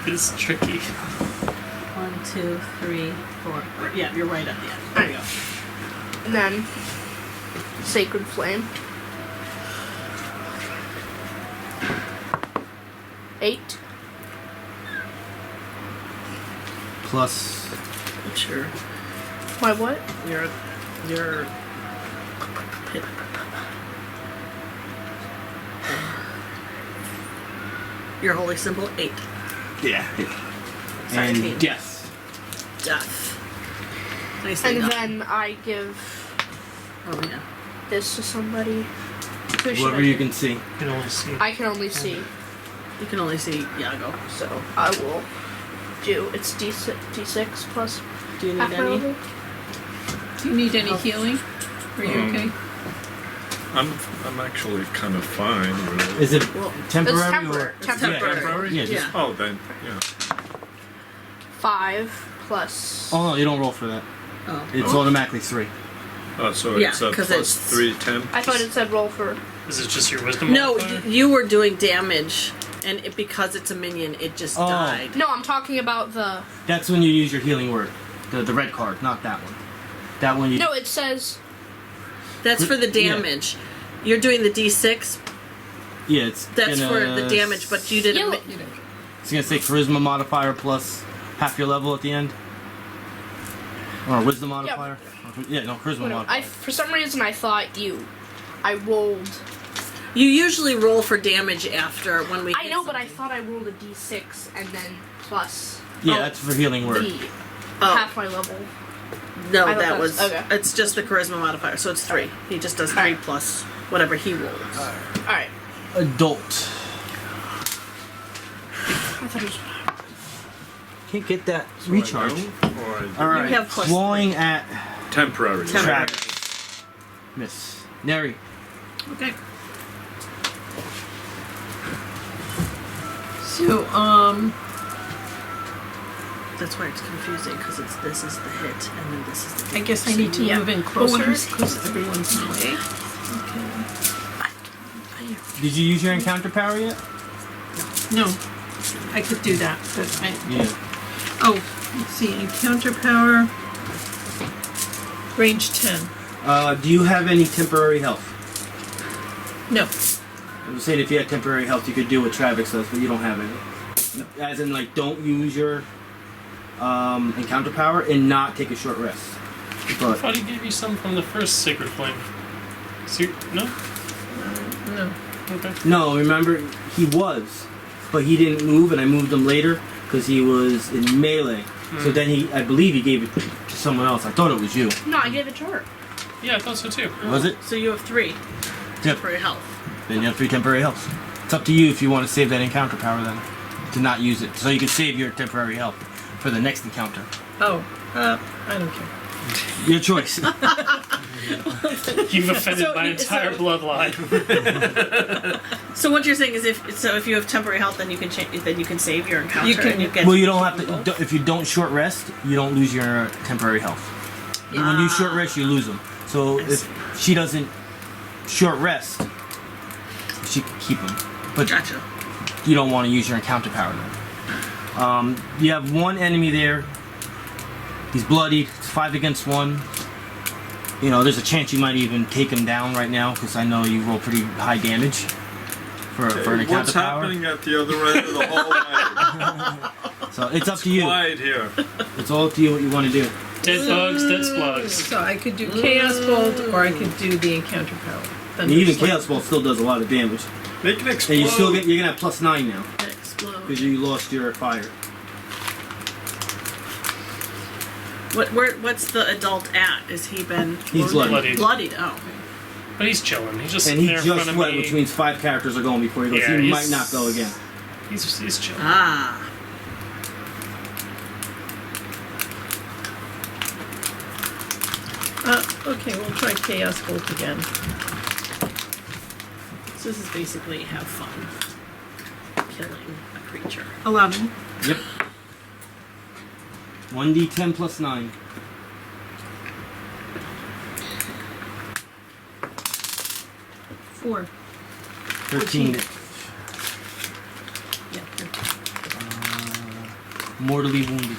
It's tricky. 1, 2, 3, 4. Yeah, you're right at the end. There you go. And then Sacred Flame. 8. Plus. What's your My what? your hit? Your holy symbol 8. Yeah. Sorry, And death. Death. Nicely And done. then I give Oh yeah. this to somebody. Who should Whoever I you give? can see. You can only see. I can only see, You can only see Yago. so I will do. It's D6 plus Do you need half my any? level. Do you need any healing? Are you okay? I'm actually kind of fine. Really. Is it Well, temporary It's or? temporary. It's Temporary. temporary. Yeah, just- Yeah. Oh, then yeah. 5 plus. Oh no, you don't roll for that. Oh. It's automatically 3. Oh, so Yeah, it's a 'cause plus it's- 3 temp. I thought it said roll for. Is it just your wisdom No, modifier? you were doing damage, and because it's a minion, it just Oh. died. No, I'm talking about the. That's when you use your healing word. The red card, not that one. That one you. No, it says. That's for the Yeah. damage. You're doing the D6. Yeah, it's. That's gonna, for the damage, but you didn't. Yellow. It's gonna say charisma modifier plus half your level at the end. Or wisdom modifier. Yeah, no charisma Whatever. modifier. For some reason, I thought I rolled. You usually roll for damage after when we. I know, but I thought I rolled a D6 and then plus Yeah, that's for healing word. the Oh. half my level. No, I thought that was. okay. It's just the charisma modifier, so it's 3. He just does 3 Alright. plus whatever he rolls. All right. Adult. I thought it was. Can't get that So recharge. I don't, or I do. All right. have plus Clawing at Temporary. Temporary. Travex. Miss. Neri. Okay. So, That's why it's confusing because this is the hit and then this is the. I guess I need to Yeah. move in closer because everyone's in the way. Did you use your encounter power yet? No, I could do that, but I. Yeah. Oh, let's see, encounter power. Range 10. Do you have any temporary health? No. I was saying if you had temporary health, you could do what Travex does, but you don't have any. As in, like, don't use your encounter power and not take a short rest. I But thought he gave you some from the first Sacred Flame. No? No. Okay. no, remember he was, but he didn't move, and I moved him later because he was in melee. So then I believe he gave it to someone else. I thought it was you. No, I gave it to her. Yeah, I thought so too. Was it? So you have 3 Yep. temporary health. Then you have 3 temporary health. It's up to you if you want to save that encounter power then, to not use it, so you can save your temporary health for the next encounter. Oh, I don't care. Your choice. You've offended So- my entire bloodline. So what you're saying is if you have temporary health, then you can then you can save your encounter. You can- and you get. Well, you don't have to. If you don't short rest, you don't lose your temporary health. When you short rest, you lose them. So if she doesn't short rest, she can keep them. But Gotcha. you don't want to use your encounter power then. You have one enemy there. He's bloodied. It's 5 against 1. You know, there's a chance you might even take him down right now because I know you roll pretty high damage for an encounter What's power. happening at the other end of the hallway? So it's up to you. Quiet here. It's all up to you what you want to do. Dead bugs, dead splugs. So I could do Chaos Bolt or I could do the encounter power. And even Thunderstrike. Chaos Bolt still does a lot of damage. They can explode. And you're gonna have +9 now Explode. because you lost your fire. What's the adult at? Is he been? He's wounded? bloodied. Bloodied. Oh. But he's chilling. He's just And he there in front just of went, me. which means 5 characters are going before he goes. Yeah, he he's- might not go again. He's chilling. Ah. Okay, we'll try Chaos Bolt again. So this is basically have fun killing a creature. 11. Yep. 1d10 +9. 4. 13. Yeah. Mortally wounded.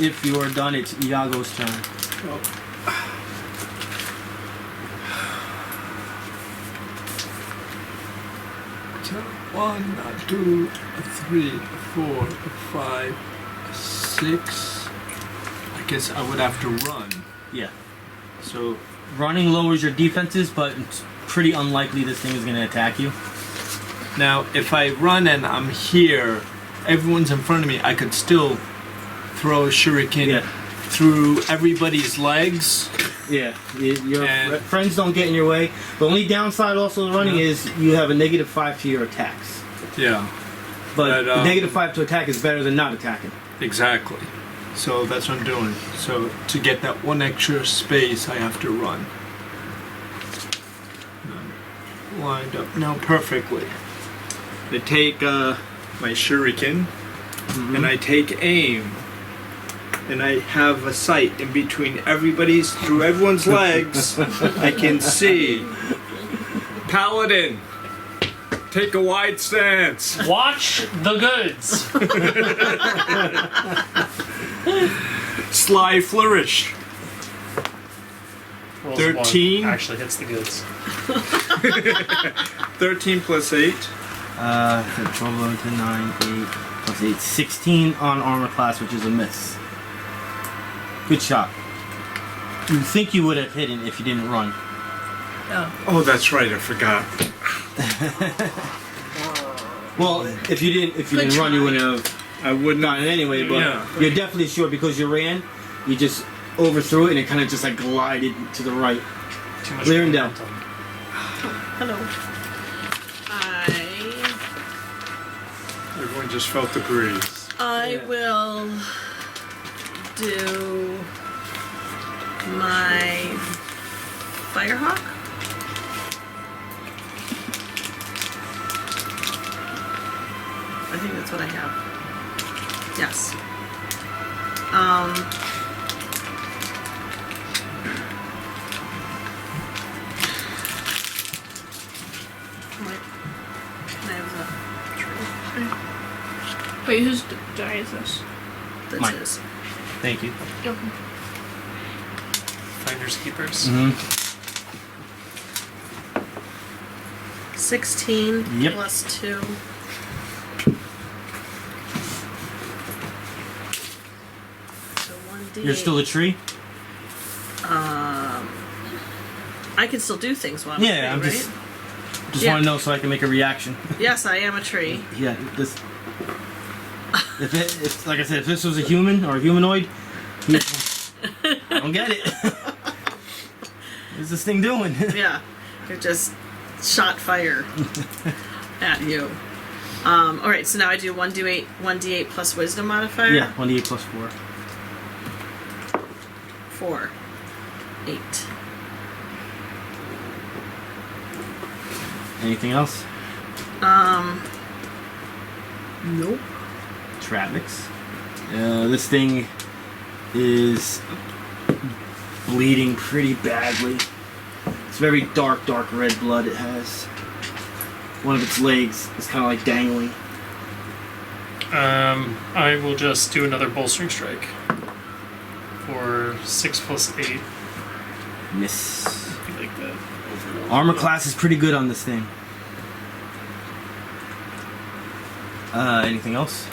If you are done, it's Iago's turn. 1, 2, 3, 4, 5, 6. I guess I would have to run. Yeah. So Running lowers your defenses, but it's pretty unlikely this thing is going to attack you. Now, if I run and I'm here, everyone's in front of me, I could still throw a shuriken through everybody's legs. Yeah, your And- friends don't get in your way. The only downside also of running is you have a -5 to your attacks. Yeah, But But, -5 to attack is better than not attacking. exactly. So that's what I'm doing. So to get that one extra space, I have to run. I'm lined up now perfectly. I take my shuriken and I take aim. And I have a sight in between through everyone's legs. I can see. Paladin, take a wide stance. Watch the goods. Sly flourish. Rolls 13. one. Actually hits the goods. 13 plus 8. 12, 11, 10, 9, 8, plus 8. 16 on armor class, which is a miss. Good shot. You think you would have hit him if you didn't run. Oh, that's right. I forgot. Well, if you didn't run, you wouldn't have I would not. gotten it anyway. But Yeah. you're definitely sure because you ran. You just overthrew it and it kind of just like glided to the right. Too much Lyrindel. momentum. Hello. Everyone just felt the breeze. I will do my Firehawk. I think that's what I have. Yes. Wait, whose die is this? That's Mine. his. Thank you. Okay. Finders keepers. 16 Yep. plus 2. So 1d8. You're still a tree? I can still do things while I'm Yeah, a I'm tree, just right? want to know so I can make a reaction. Yes, I am a tree. Yeah, this. If like I said, if this was a human or a humanoid, I don't get it. What's this thing doing? Yeah, it just shot fire at you. All right, so now I do 1d8 plus wisdom modifier. Yeah, 1d8 plus 4. 4, 8. Anything else? Nope. Travex. This thing is bleeding pretty badly. It's very dark red blood it has. One of its legs is kind of like dangling. I will just do another bolstering strike for 6 plus 8. Miss. Like that. Armor class is pretty good on this thing. Anything else?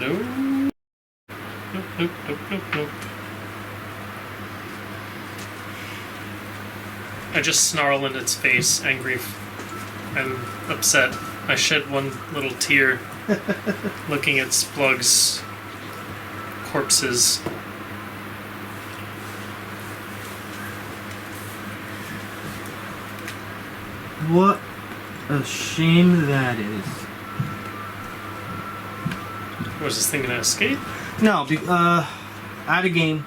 No. Nope. I just snarl in its face, angry and upset. I shed one little tear looking at Splug's corpses. What a shame that is. Was this thing gonna escape? No, at a game,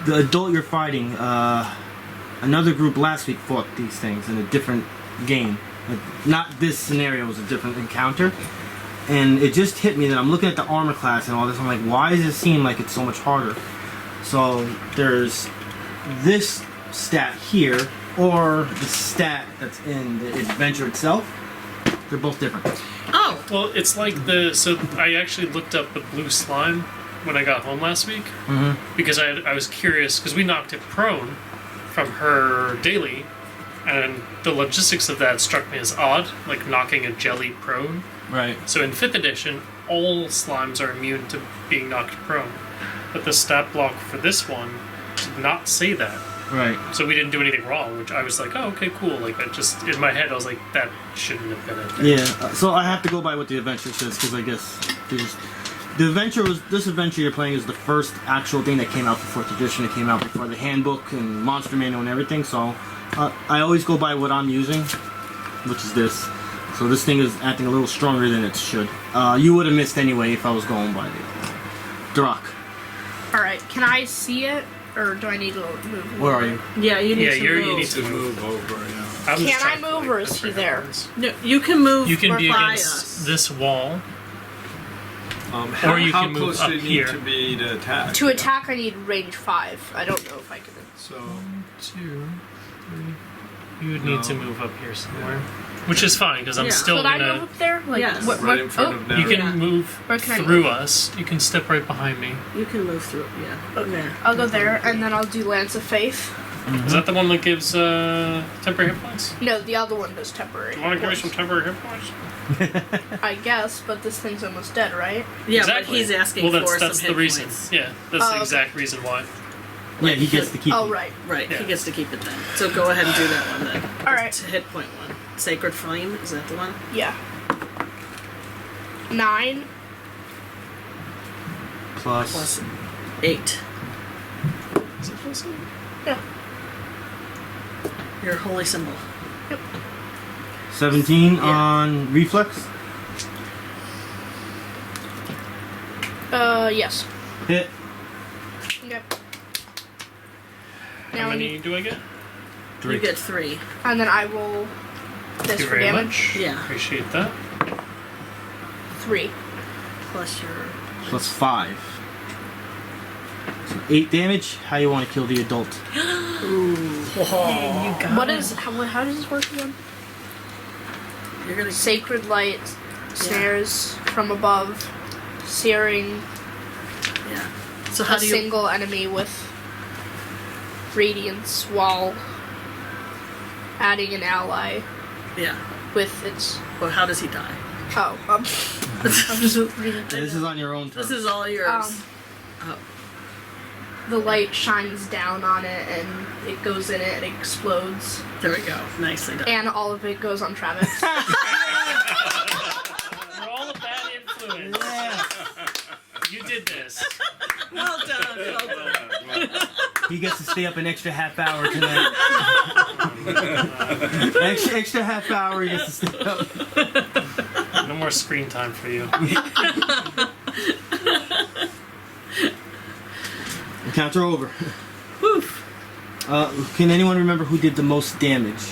the adult you're fighting, another group last week fought these things in a different game. Not this scenario, it was a different encounter. And it just hit me that I'm looking at the armor class and all this, I'm like, why does it seem like it's so much harder? So there's this stat here, or the stat that's in the adventure itself. They're both different. Oh, Well, it's like so I actually looked up the blue slime when I got home last week because I was curious because we knocked it prone from her daily, and the logistics of that struck me as odd, like knocking a jelly prone. Right. So in 5th edition, all slimes are immune to being knocked prone. But the stat block for this one did not say that. Right. So we didn't do anything wrong, which I was like, oh, okay, cool. Like, I just, in my head, I was like, that shouldn't have been it. Yeah. So I have to go by what the adventure says because I guess this adventure you're playing is the first actual thing that came out for 4th edition. It came out before the handbook and monster manual and everything. So I always go by what I'm using, which is this. So this thing is acting a little stronger than it should. You would have missed anyway if I was going by the Darrack. Alright, can I see it? Or do I need to move? Where are you? Yeah, you need Yeah, to you move. need to Move over, yeah. I'm just Can I trying to, move, like, or is he separate there? hands. No, you can move You can be by against us. this wall. How, Or you how can move close up do you need here. to be to attack? To attack, I need range 5. I don't know if I can. So 2, 3. You would need to move up here somewhere. Which is fine, because I'm Yeah. still Could I move gonna... up there? Like, Yes. right in front of You Neri. can move Where can I through move? us. You can step right behind me. You can move through. Yeah. Okay. I'll go there, and then I'll do Lance of Faith. Is that the one that gives temporary hit points? No, the other one does temporary. You want to give me some temporary hit points? I guess, but this thing's almost dead, right? Yeah, Exactly. but he's asking well, for that's some the hit reason. points. Yeah, that's Oh, the okay. exact reason why. Yeah, he gets to keep Oh, it. right. Right, Yeah. he gets to keep it then. So go ahead and do that one then. Alright. To hit point 1. Sacred Flame, is that the one? Yeah. 9. Plus 8. Is it plus eight? Yeah. Your holy symbol. 17 Yeah. on reflex. Yes. Hit. Okay. How Now I many need, do I get? You get 3. and then I roll Thank this you for very damage. much. Yeah. Appreciate that. 3. Plus your. Plus 5. So 8 damage. How you want to kill the adult? What is how does this work again? You're gonna. Sacred light, snares from above, searing Yeah. So how a do you. single enemy with radiance while adding an ally Yeah. with its. Well, how does he die? Oh, I'm just reading. This is on your own turn. This is all yours. Oh. The light shines down on it and it goes in it and explodes. There we go. Nicely done. And all of it goes on Travex. We're all a bad influence. You did this. Well done. Well done. He gets to stay up an extra half hour tonight. extra half hour. He gets to stay up. No more screen time for you. Counter over. Woof. Can anyone remember who did the most damage?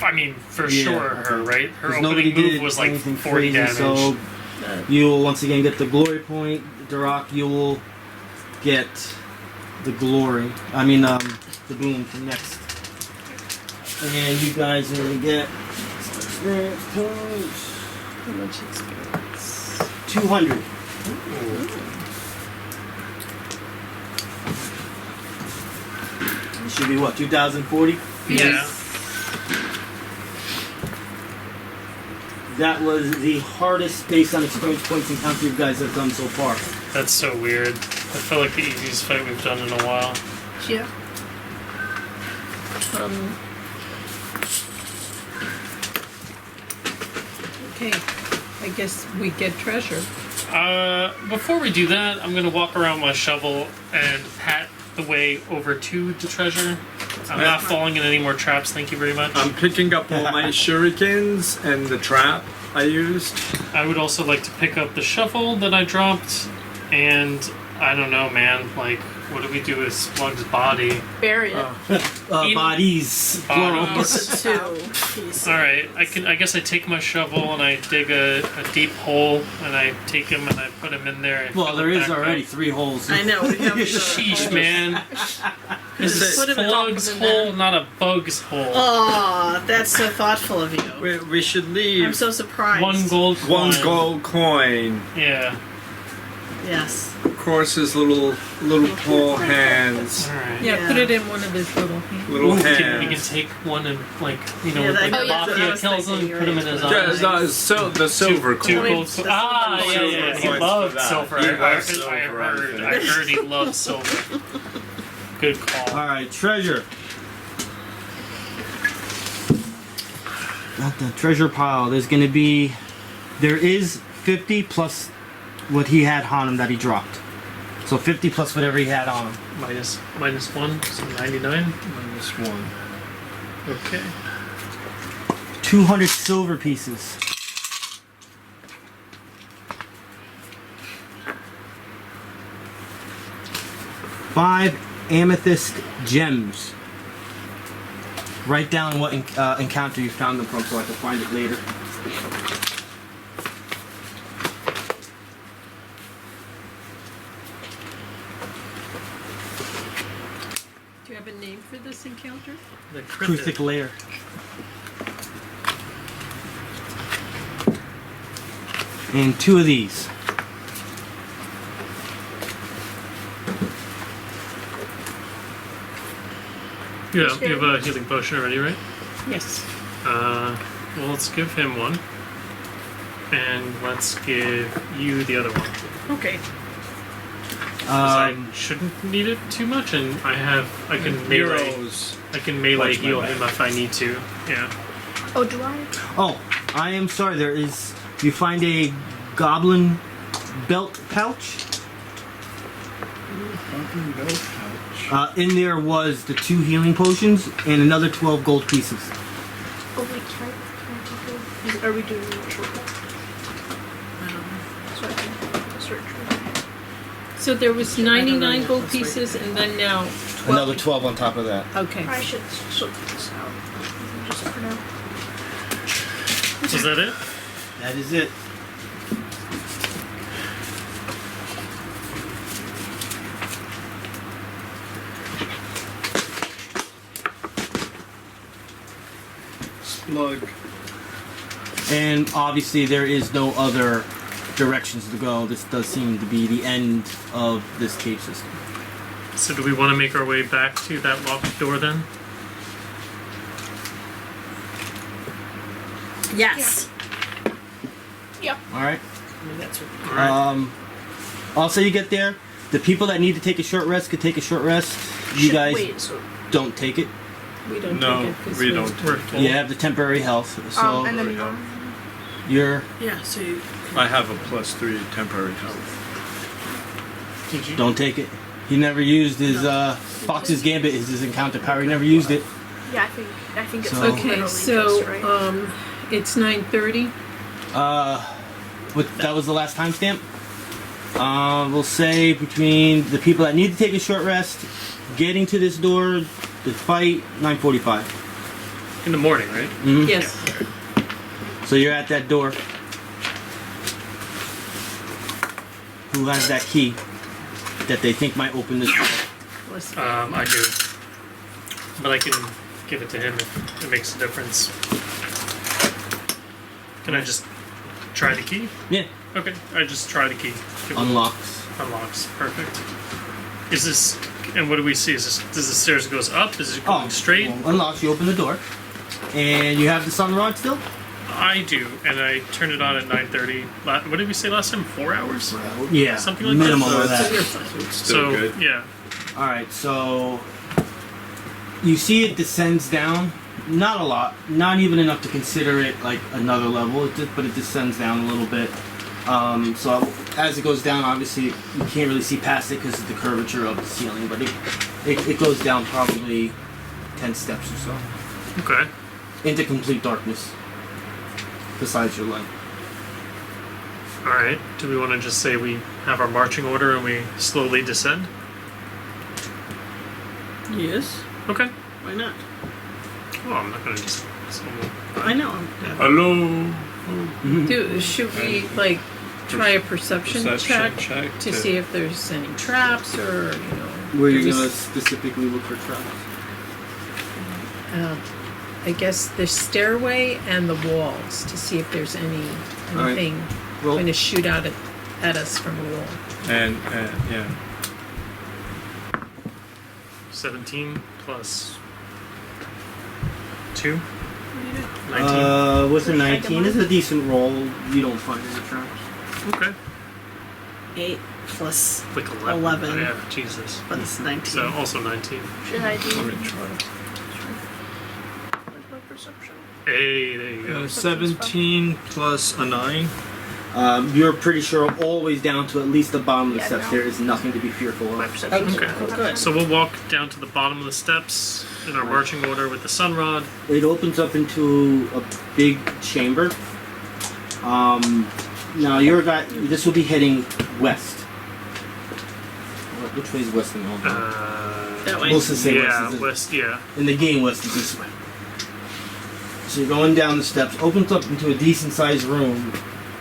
I mean, for Yeah, sure, her, okay. right? Her 'Cause opening nobody move did was like anything 40 crazy, damage. so you'll once again get the glory point. Darrack, you will get the glory. I mean, the boom for next. And you guys are gonna get experience points. How much experience? 200. It should be what, 2040? Yeah. That was the hardest based on experience points encounter you guys have done so far. That's so weird. I feel like the easiest fight we've done in a while. Yeah. Okay. I guess we get treasure. Before we do that, I'm gonna walk around my shovel and pat the way over to the treasure. I'm not falling in any more traps, thank you very much. I'm picking up all my shurikens and the trap I used. I would also like to pick up the shovel that I dropped, and I don't know, man, like, what do we do with Splug's body? Bury it. Bodies. Plural. Bodies. 2 pieces. Alright, I guess I take my shovel and I dig a deep hole, and I take him and I put him in there. And Well, fill there it is back already up. 3 holes. I know. We have Sheesh, man. This is Put him in Splug's top of the hole, not a bug's hole. Oh, that's so thoughtful of you. We should leave I'm so surprised. One gold coin. one gold coin. Yeah. Yes. across his little pole hands. All right. Yeah, Yeah. put it in one of his little hands. Little We hands. can take one and like Yeah, like that- that's what I Mafia was kills him, thinking, put him in right. his Yeah, eyes. the silver Two coin. gold. The Ah, silver yeah, coins. yeah. He Silver loved coins for that. silver. He I loves heard. silver, I think. I heard he loved silver. Good call. All right, treasure. At the treasure pile, there is 50 plus what he had on him that he dropped. So 50 plus whatever he had on him. Minus 1, so 99. Minus 1. Okay. 200 silver pieces. Five amethyst gems. Write down what encounter you found them from so I can find it later. Do you have a name for this encounter? The Kruthik Lair. And 2 of these. Yeah, you have a healing potion already, right? Yes. Well, let's give him one. And let's give you the other one. Okay. 'Cause I shouldn't need it too much, and I can melee. Heroes. I can melee Watch my heal back. him if I need to. Yeah. Oh, do I? Oh, I am sorry. You find a goblin belt pouch. In there was the 2 healing potions and another 12 gold pieces. Oh, wait, can I take it? Are we doing a shortcut? So I can search for it. So there was 99 gold pieces and then now 12. Another 12 on top of that. Okay. I should sort this out. Just for now. Was that it? That is it. Splug. And obviously there is no other directions to go. This does seem to be the end of this cave system. So do we want to make our way back to that locked door then? Yes. All right. That's what Alright. Also, you get there. The people that need to take a short rest could take a short rest. You guys Wait, so don't take it. We don't No, take it 'cause we don't. We're full. You have the temporary health, so and then you're Yeah, so you I have a +3 temporary health. Did you? don't take it. He never used his Fox's Gambit is his encounter power. He never used it. yeah, I think it's So- like Okay, literally so just, right? it's 9:30. That was the last timestamp. We'll say between the people that need to take a short rest, getting to this door, the fight, 9:45. In the morning, right? Yes. So you're at that door. Who has that key that they think might open this door? was I do. But I can give it to him if it makes a difference. Can I just try the key? Yeah, Okay, I just try the key. Give it- unlocks. Unlocks. Perfect. Is this, and what do we see? Does the stairs goes up? Is it going straight? Well, unlocks. You open the door, and you have the sun rod still. I do, and I turn it on at 9:30. What did we say last time? 4 hours? Yeah, Something like minimum that. of that. so you're fine. It's still So good. yeah. All right, so you see it descends down. Not a lot, not even enough to consider it like another level. But it descends down a little bit. So as it goes down, obviously you can't really see past it because of the curvature of the ceiling. But it goes down probably 10 steps or so Okay. into complete darkness. Besides your light. All right. Do we want to just say we have our marching order and we slowly descend? Yes. Okay. Why not? Well, I'm not gonna just. I know. Hello. Should we like try a perception check to see if there's any traps or Where do you we gonna s- specifically look for traps? I guess the stairway and the walls to see if there's right. anything Roll. going to shoot out at at us from a wall. And yeah. 17 plus 2. 19. With a 19 is a decent roll. You don't find any traps. Okay. 8 plus Like 11. 11. Yeah, Jesus. but it's 19. So also 19. Should I do? Let me try. Where's my perception? Hey, there you go. 17 plus a 9. You're pretty sure all the way down to at least the bottom of the Yeah, steps no. there is nothing to be fearful My of. perception. Okay. Good. So we'll walk down to the bottom of the steps in our marching order with the sun rod. It opens up into a big chamber. Now your guy, this will be heading west. Which way is west and all? That way. Most of the say Yeah, west. west, yeah. In the game, west is this way. So you're going down the steps. Opens up into a decent sized room,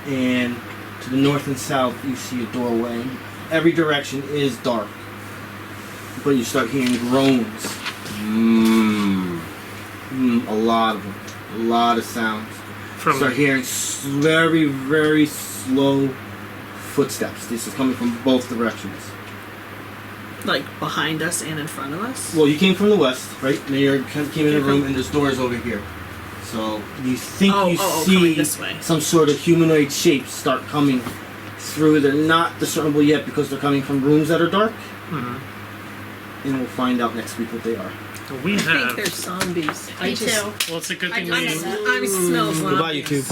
and to the north and south you see a doorway. Every direction is dark, but you start hearing groans. A lot of them. A lot of sounds. Start hearing very, very slow footsteps. This is coming from both directions. Like behind us and in front of us? Well, you came from the west, right? And you came in the room, and there's doors over here. So you think coming see this way. some sort of humanoid shapes start coming through. They're not discernible yet because they're coming from rooms that are dark. Mhm. And we'll find out next week what they are. We I think have. they're zombies. Me too. Well, it's a good thing I we. just- I smell zombies. Goodbye, you two.